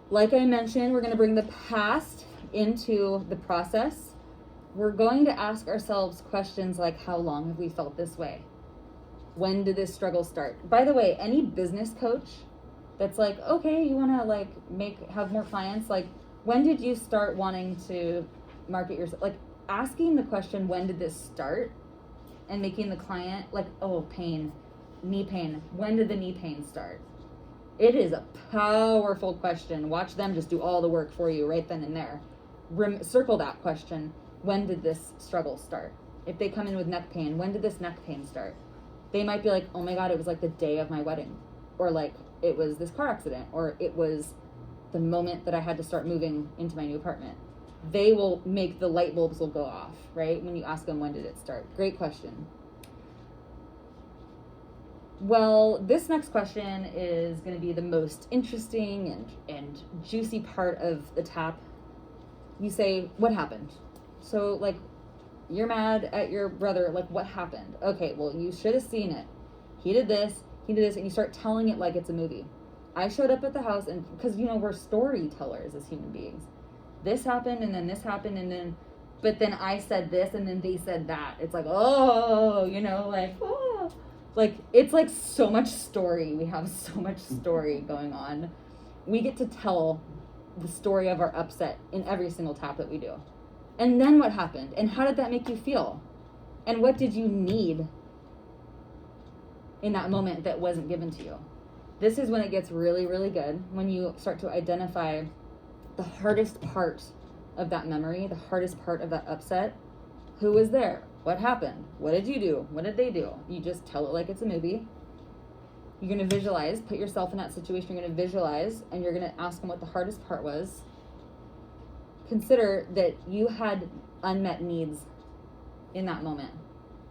Like I mentioned, we're going to bring the past into the process. We're going to ask ourselves questions like, how long have we felt this way? When did this struggle start? By the way, any business coach that's like, okay, you want to like have more clients, like, when did you start wanting to market yourself? Like, asking the question, when did this start? And making the client like, oh, pain, knee pain. When did the knee pain start? It is a powerful question. Watch them just do all the work for you right then and there. Circle that question. When did this struggle start? If they come in with neck pain, when did this neck pain start? They might be like, oh my God, it was like the day of my wedding. Or like, it was this car accident. Or it was the moment that I had to start moving into my new apartment. They will make the light bulbs will go off, right? When you ask them, when did it start? Great question. Well, this next question is going to be the most interesting and juicy part of the tap. You say, what happened? So, like, you're mad at your brother. Like, what happened? Okay, well, you should have seen it. He did this, and you start telling it like it's a movie. I showed up at the house, and because, we're storytellers as human beings. This happened, and then this happened, and then, but then I said this, and then they said that. It's like, oh, like, oh. Like, it's like so much story. We have so much story going on. We get to tell the story of our upset in every single tap that we do. And then what happened? And how did that make you feel? And what did you need in that moment that wasn't given to you? This is when it gets really, really good, when you start to identify the hardest part of that memory, the hardest part of that upset. Who was there? What happened? What did you do? What did they do? You just tell it like it's a movie. You're going to visualize, put yourself in that situation. You're going to visualize, and you're going to ask them what the hardest part was. Consider that you had unmet needs in that moment.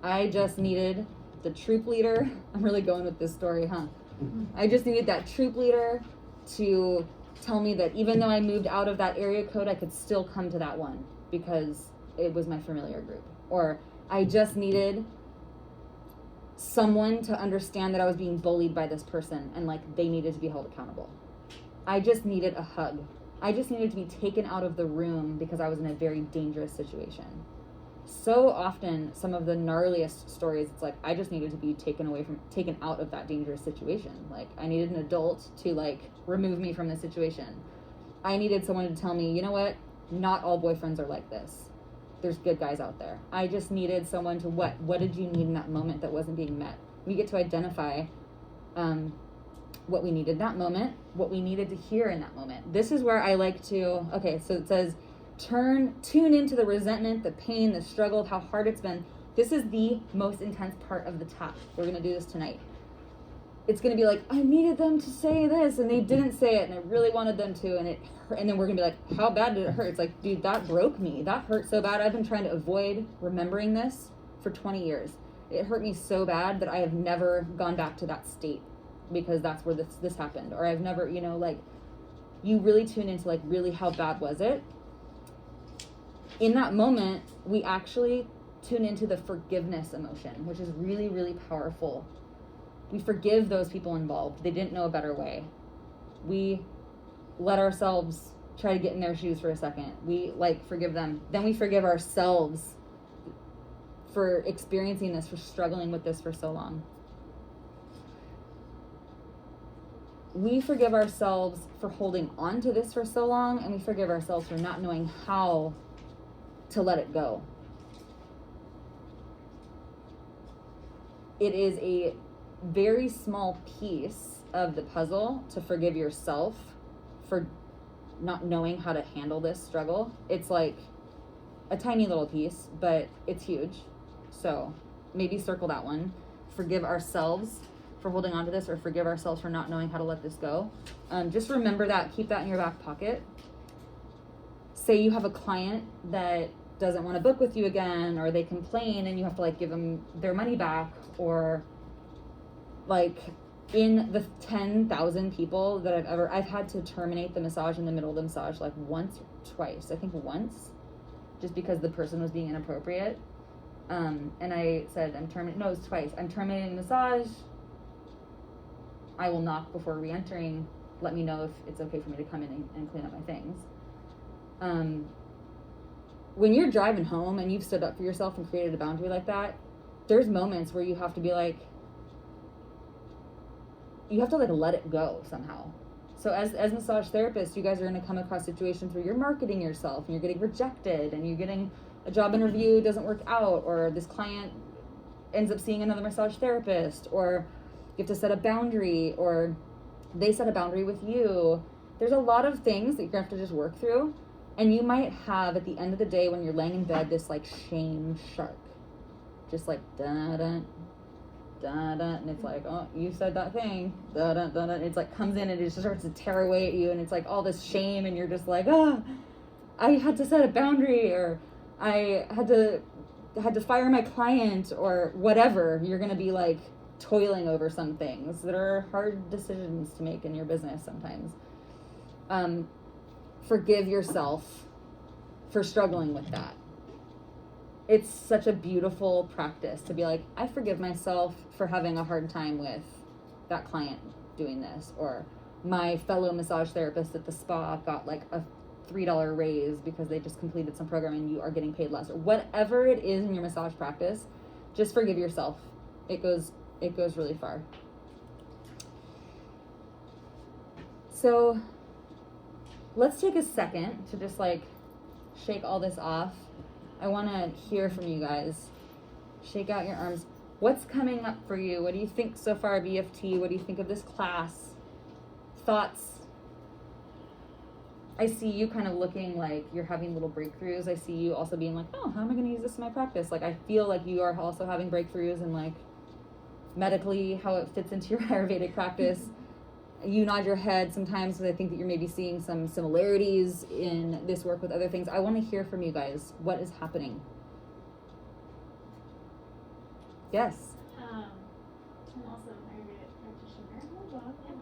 I just needed the troop leader. I'm really going with this story, huh? I just needed that troop leader to tell me that even though I moved out of that area code, I could still come to that one because it was my familiar group. Or I just needed someone to understand that I was being bullied by this person and like they needed to be held accountable. I just needed a hug. I just needed to be taken out of the room because I was in a very dangerous situation. So often, some of the gnarliest stories, it's like, I just needed to be taken out of that dangerous situation. Like, I needed an adult to like remove me from the situation. I needed someone to tell me, you know what? Not all boyfriends are like this. There's good guys out there. I just needed someone to what did you need in that moment that wasn't being met? We get to identify what we needed in that moment, what we needed to hear in that moment. This is where I like to, okay, so it says, tune into the resentment, the pain, the struggle, how hard it's been. This is the most intense part of the tap. We're going to do this tonight. It's going to be like, I needed them to say this, and they didn't say it, and I really wanted them to, and it hurt. And then we're going to be like, how bad did it hurt? It's like, dude, that broke me. That hurt so bad. I've been trying to avoid remembering this for 20 years. It hurt me so bad that I have never gone back to that state because that's where this happened. Or I've never, like, you really tune into, like, really how bad was it? In that moment, we actually tune into the forgiveness emotion, which is really, really powerful. We forgive those people involved. They didn't know a better way. We let ourselves try to get in their shoes for a second. We forgive them. Then we forgive ourselves for experiencing this, for struggling with this for so long. We forgive ourselves for holding on to this for so long, and we forgive ourselves for not knowing how to let it go. It is a very small piece of the puzzle to forgive yourself for not knowing how to handle this struggle. It's like a tiny little piece, but it's huge. So maybe circle that one. Forgive ourselves for holding on to this or forgive ourselves for not knowing how to let this go. Just remember that, keep that in your back pocket. Say you have a client that doesn't want to book with you again, or they complain and you have to like give them their money back, or like in the 10,000 people that I've had to terminate the massage in the middle of the massage like once, twice, I think once, just because the person was being inappropriate. And I said, it was twice. I'm terminating the massage. I will knock before re-entering. Let me know if it's okay for me to come in and clean up my things. When you're driving home and you've stood up for yourself and created a boundary like that, there's moments where you have to be like, you have to like let it go somehow. So as massage therapists, you guys are going to come across situations where you're marketing yourself and you're getting rejected and you're getting a job interview doesn't work out, or this client ends up seeing another massage therapist, or you have to set a boundary, or they set a boundary with you. There's a lot of things that you're going to have to just work through. And you might have, at the end of the day, when you're laying in bed, this like shame shark. Just like, da-da, da-da, and it's like, oh, you said that thing, da-da, da-da, and it's like comes in and it just starts to tear away at you, and it's like all this shame, and you're just like, I had to set a boundary, or I had to fire my client, or whatever. You're going to be like toiling over some things that are hard decisions to make in your business sometimes. Forgive yourself for struggling with that. It's such a beautiful practice to be like, I forgive myself for having a hard time with that client doing this, or my fellow massage therapist at the spa got like a $3 raise because they just completed some program and you are getting paid less, or whatever it is in your massage practice. Just forgive yourself. It goes really far. So let's take a second to just like shake all this off. I want to hear from you guys. Shake out your arms. What's coming up for you? What do you think so far of EFT? What do you think of this class? Thoughts? I see you kind of looking like you're having little breakthroughs. I see you also being like, oh, how am I going to use this in my practice? Like, I feel like you are also having breakthroughs and like medically how it fits into your Ayurvedic practice. You nod your head sometimes because I think that you're maybe seeing some similarities in this work with other things. I want to hear from you guys. What is happening? Yes. I'm also an Ayurvedic practitioner. And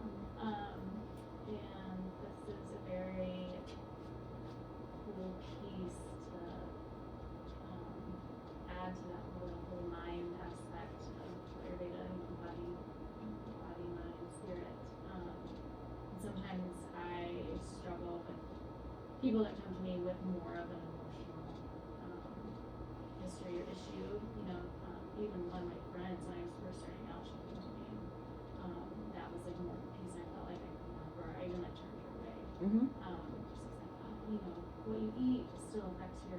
this is a very cool piece to add to that whole mind aspect of Ayurveda, body, mind, spirit. Sometimes I struggle with people that come to me with more of an emotional history or issue. Even one of my friends, when I was first starting out, she came to me, and that was like more of a piece I felt like I couldn't offer. I even like turned her away. Mm-hmm. Just like, what you eat still affects your,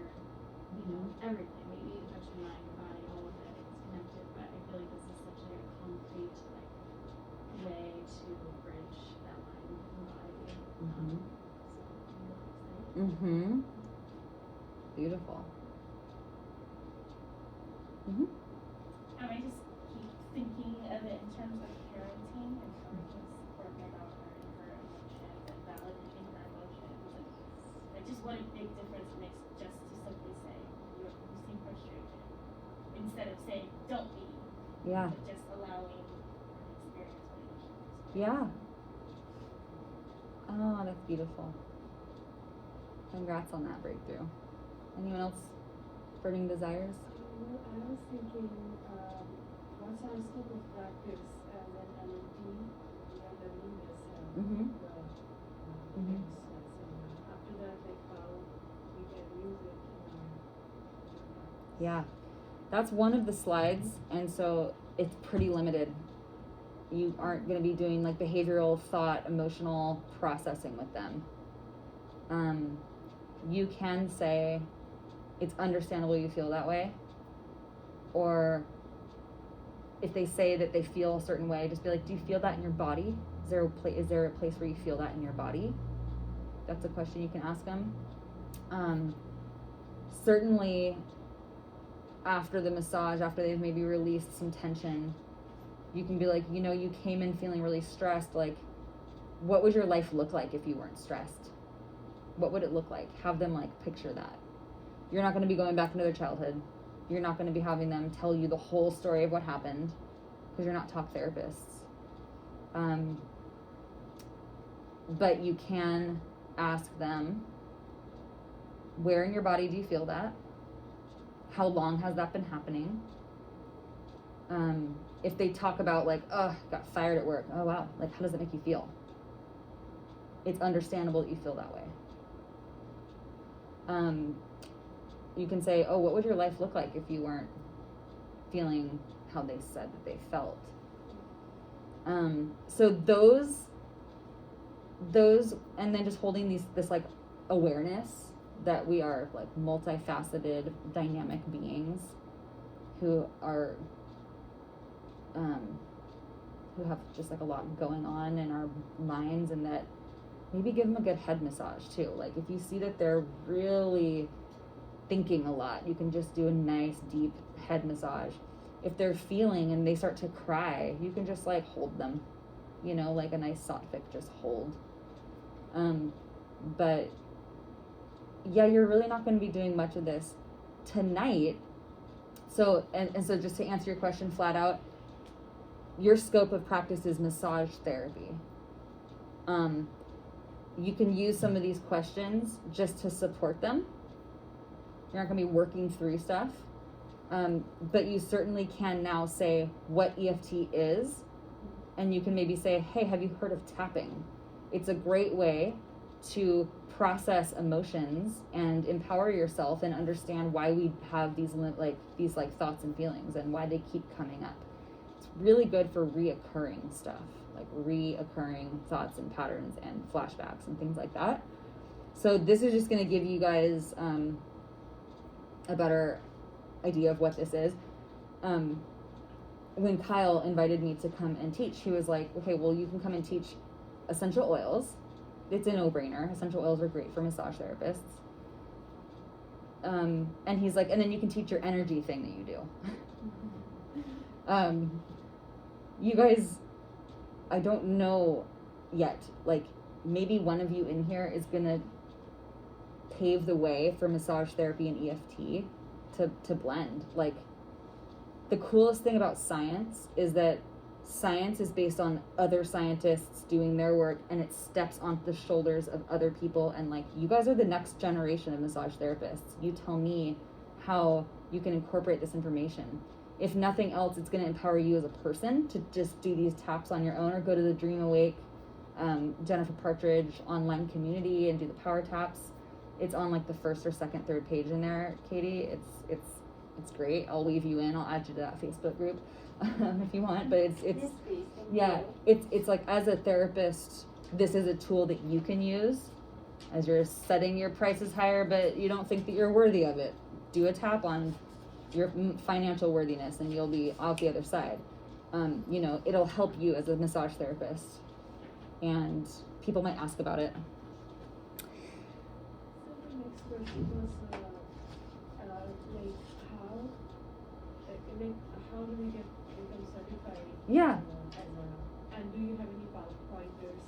everything. What you eat affects your mind, your body, all of it. It's connected. But I feel like this is such a concrete way to bridge that mind and body. Mm-hmm. So I'm really excited. Mm-hmm. Beautiful. Mm-hmm. I just keep thinking of it in terms of parenting and trying to support my daughter in her emotions and validating her emotions. And just what a big difference it makes just to simply say, you seem frustrated. Instead of saying, don't be. Yeah. But just allowing her to experience what emotions. Yeah. Oh, that's beautiful. Congrats on that breakthrough. Anyone else? Burning desires? I was thinking, what's our scope of practice as an LMT? We are learning this, Mm-hmm. Mm-hmm. After that, like how we can use it in our practice. Yeah. That's one of the slides, and so it's pretty limited. You aren't going to be doing like behavioral, thought, emotional processing with them. You can say, it's understandable you feel that way. Or if they say that they feel a certain way, just be like, do you feel that in your body? Is there a place where you feel that in your body? That's a question you can ask them. Certainly after the massage, after they've maybe released some tension, You can be like, you know, you came in feeling really stressed. Like, what would your life look like if you weren't stressed? What would it look like? Have them like picture that. You're not going to be going back into their childhood. You're not going to be having them tell you the whole story of what happened, because you're not talk therapists. But you can ask them, where in your body do you feel that? How long has that been happening? If they talk about like, oh, got fired at work. Oh, wow. Like, how does it make you feel? It's understandable that you feel that way. You can say, oh, what would your life look like if you weren't feeling how they said that they felt? So those, and then just holding this like awareness that we are like multifaceted, dynamic beings who are, who have just like a lot going on in our minds, and that maybe give them a good head massage too. Like if you see that they're really thinking a lot, you can just do a nice deep head massage. If they're feeling and they start to cry, you can just like hold them, you know, like a nice sattvic, just hold. But yeah, you're really not going to be doing much of this tonight. So, and so just to answer your question flat out, your scope of practice is massage therapy. You can use some of these questions just to support them. You're not going to be working through stuff. But you certainly can now say what EFT is, and you can maybe say, hey, have you heard of tapping? It's a great way to process emotions and empower yourself and understand why we have these thoughts and feelings and why they keep coming up. It's really good for reoccurring stuff, like reoccurring thoughts and patterns and flashbacks and things like that. So this is just going to give you guys a better idea of what this is. When Kyle invited me to come and teach, he was like, okay, well, you can come and teach essential oils. It's a no-brainer. Essential oils are great for massage therapists. And he's like, and then you can teach your energy thing that you do. You guys, I don't know yet, like maybe one of you in here is gonna pave the way for massage therapy and EFT to blend. Like, the coolest thing about science is that science is based on other scientists doing their work, and it steps on the shoulders of other people. And like, you guys are the next generation of massage therapists. You tell me how you can incorporate this information. If nothing else, it's going to empower you as a person to just do these taps on your own, or go to the Dream Awake Jennifer Partridge online community and do the power taps. It's on like the first or second, third page in there, Katie. It's great. I'll weave you in. I'll add you to that Facebook group if you want. But it's yeah, it's like, as a therapist, this is a tool that you can use as you're setting your prices higher, but you don't think that you're worthy of it. Do a tap on your financial worthiness, and you'll be out the other side. You know, it'll help you as a massage therapist, and people might ask about it. So the next question was how do we become certified? Yeah. And do you have any pointers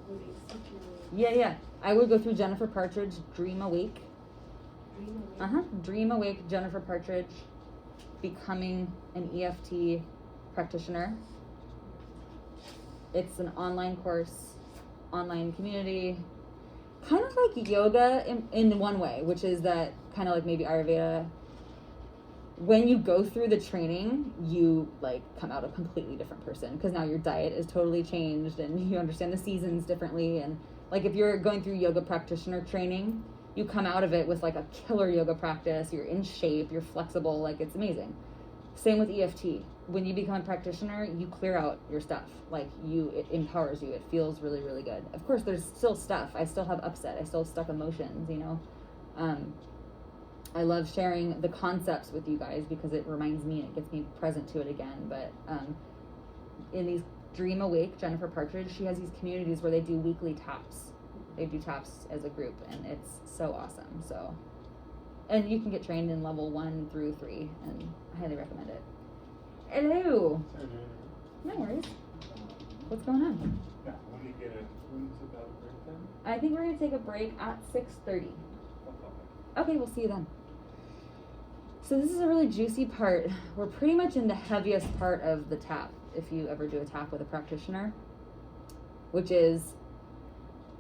would institute? Yeah. I would go through Jennifer Partridge, Dream Awake. Dream Awake? Dream Awake, Jennifer Partridge, becoming an EFT practitioner. It's an online course, online community, kind of like yoga in one way, which is that kind of like maybe Ayurveda. When you go through the training, you like come out a completely different person, because now your diet is totally changed and you understand the seasons differently. And like, if you're going through yoga practitioner training, you come out of it with like a killer yoga practice. You're in shape, you're flexible, like it's amazing. Same with EFT. When you become a practitioner, you clear out your stuff. Like, it empowers you. It feels really, really good. Of course, there's still stuff. I still have upset. I still have stuck emotions, you know. I love sharing the concepts with you guys because it reminds me and it gets me present to it again. But in these Dream Awake, Jennifer Partridge, she has these communities where they do weekly taps. They do taps as a group, and it's so awesome. So, and you can get trained in level 1 through 3, and I highly recommend it. Hello. Sorry, No worries. What's going on? Yeah, when you get it, when's about a break then? I think we're gonna take a break at 6:30. Oh, Okay, we'll see you then. So this is a really juicy part. We're pretty much in the heaviest part of the tap, if you ever do a tap with a practitioner, which is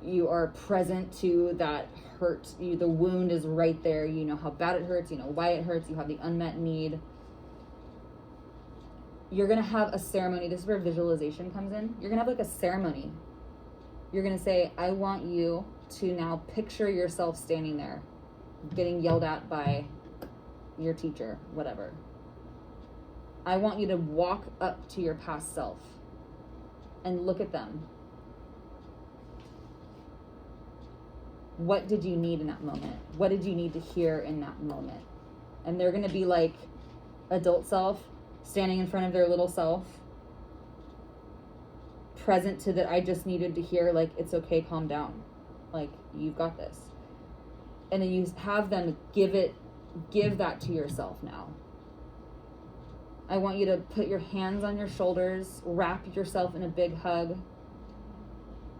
you are present to that hurt. The wound is right there. You know how bad it hurts. You know why it hurts. You have the unmet need. You're going to have a ceremony. This is where visualization comes in. You're going to have like a ceremony. You're going to say, I want you to now picture yourself standing there, getting yelled at by your teacher, whatever. I want you to walk up to your past self and look at them. What did you need in that moment? What did you need to hear in that moment? And they're going to be like adult self standing in front of their little self, present to that I just needed to hear, like, it's okay, calm down. Like, you've got this. And then you have them give that to yourself now. I want you to put your hands on your shoulders, wrap yourself in a big hug,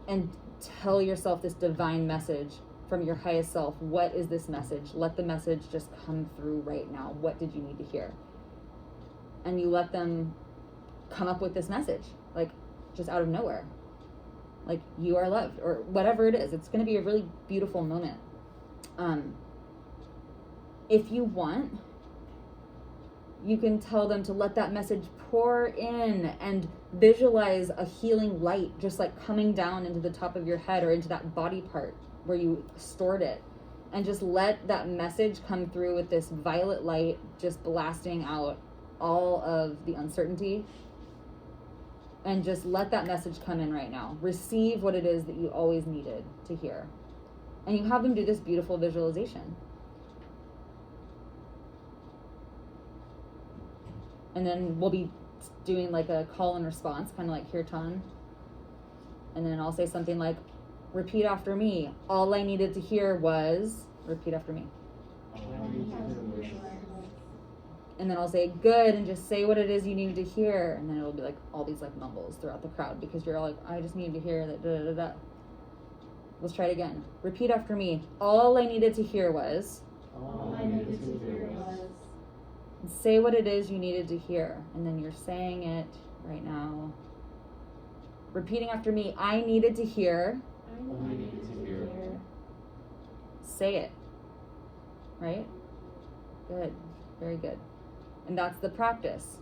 and tell yourself this divine message from your highest self. What is this message? Let the message just come through right now. What did you need to hear? And you let them come up with this message, like, just out of nowhere. Like, you are loved, or whatever it is. It's going to be a really beautiful moment. If you want, you can tell them to let that message pour in and visualize a healing light just like coming down into the top of your head or into that body part where you stored it, and just let that message come through with this violet light just blasting out all of the uncertainty, and just let that message come in right now. Receive what it is that you always needed to hear, and you have them do this beautiful visualization. And then we'll be doing like a call and response, kind of like kirtan. And then I'll say something like, repeat after me. All I needed to hear was, repeat after me. And then I'll say, good, and just say what it is you needed to hear. And then it'll be like all these like mumbles throughout the crowd because you're all like, I just needed to hear that, da da da da. Let's try it again. Repeat after me. All I needed to hear was. All I needed to hear was. Say what it is you needed to hear. And then you're saying it right now. Repeating after me. I needed to hear. I needed to hear. Say it. Right? Good. Very good. And that's the practice.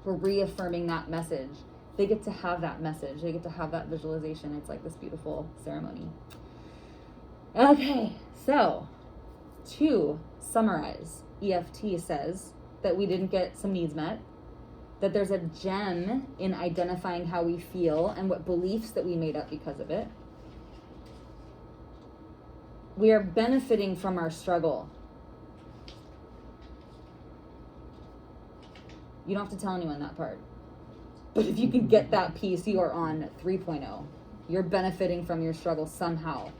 We're reaffirming that message. They get to have that message. They get to have that visualization. It's like this beautiful ceremony. Okay, so to summarize, EFT says that we didn't get some needs met, that there's a gem in identifying how we feel and what beliefs that we made up because of it. We are benefiting from our struggle. You don't have to tell anyone that part. But if you can get that piece, you are on 3.0. You're benefiting from your struggle somehow.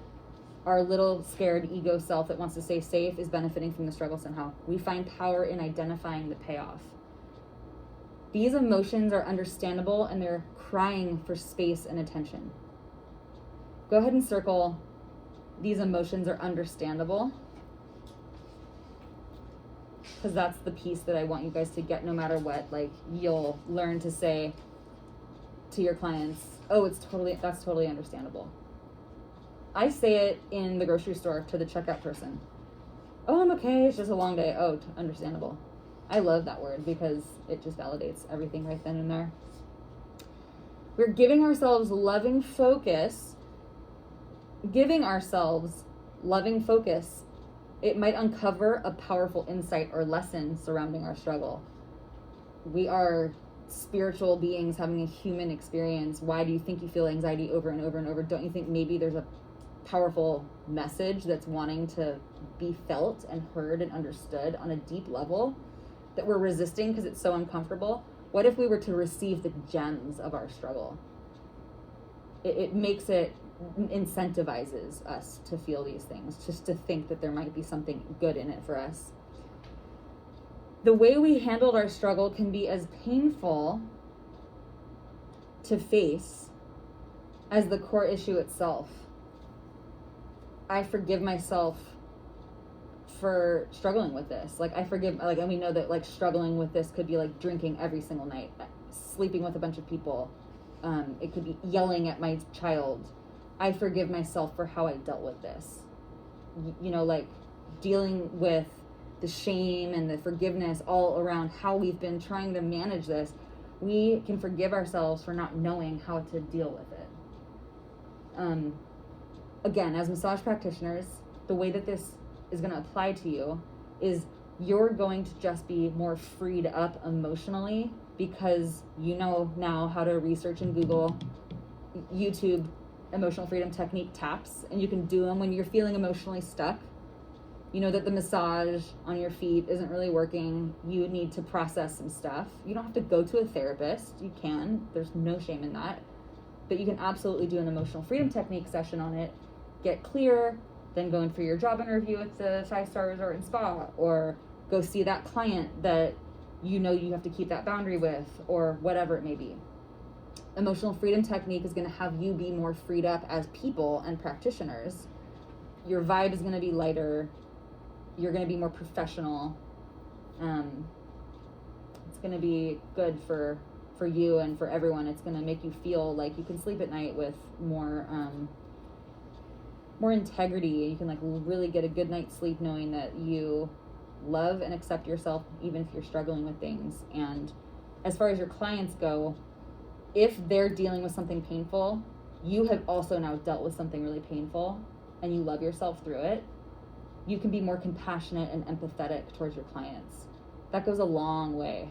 Our little scared ego self that wants to stay safe is benefiting from the struggle somehow. We find power in identifying the payoff. These emotions are understandable and they're crying for space and attention. Go ahead and circle, these emotions are understandable. Because that's the piece that I want you guys to get no matter what. Like, you'll learn to say to your clients, oh, that's totally understandable. I say it in the grocery store to the checkout person. Oh, I'm okay, it's just a long day. Oh, understandable. I love that word because it just validates everything right then and there. We're giving ourselves loving focus. Giving ourselves loving focus. It might uncover a powerful insight or lesson surrounding our struggle. We are spiritual beings having a human experience. Why do you think you feel anxiety over and over and over? Don't you think maybe there's a powerful message that's wanting to be felt and heard and understood on a deep level that we're resisting because it's so uncomfortable? What if we were to receive the gems of our struggle? It makes it, incentivizes us to feel these things, just to think that there might be something good in it for us. the way we handled our struggle can be as painful to face as the core issue itself. I forgive myself for struggling with this. Like, I forgive, like, and we know that, like, struggling with this could be, like, drinking every single night, sleeping with a bunch of people. It could be yelling at my child. I forgive myself for how I dealt with this. You know, like, dealing with the shame and the forgiveness all around how we've been trying to manage this. We can forgive ourselves for not knowing how to deal with it. Again, as massage practitioners, the way that this is going to apply to you is you're going to just be more freed up emotionally because you know now how to research and Google YouTube emotional freedom technique taps, and you can do them when you're feeling emotionally stuck. You know that the massage on your feet isn't really working. You need to process some stuff. You don't have to go to a therapist. You can. There's no shame in that. But you can absolutely do an emotional freedom technique session on it, get clear, then go in for your job interview at the 5-star resort and spa, or go see that client that you know you have to keep that boundary with, or whatever it may be. Emotional freedom technique is going to have you be more freed up as people and practitioners. Your vibe is going to be lighter. You're going to be more professional. It's going to be good for you and for everyone. It's going to make you feel like you can sleep at night with more integrity. You can, like, really get a good night's sleep knowing that you love and accept yourself even if you're struggling with things. And as far as your clients go, if they're dealing with something painful, you have also now dealt with something really painful and you love yourself through it, you can be more compassionate and empathetic towards your clients. That goes a long way.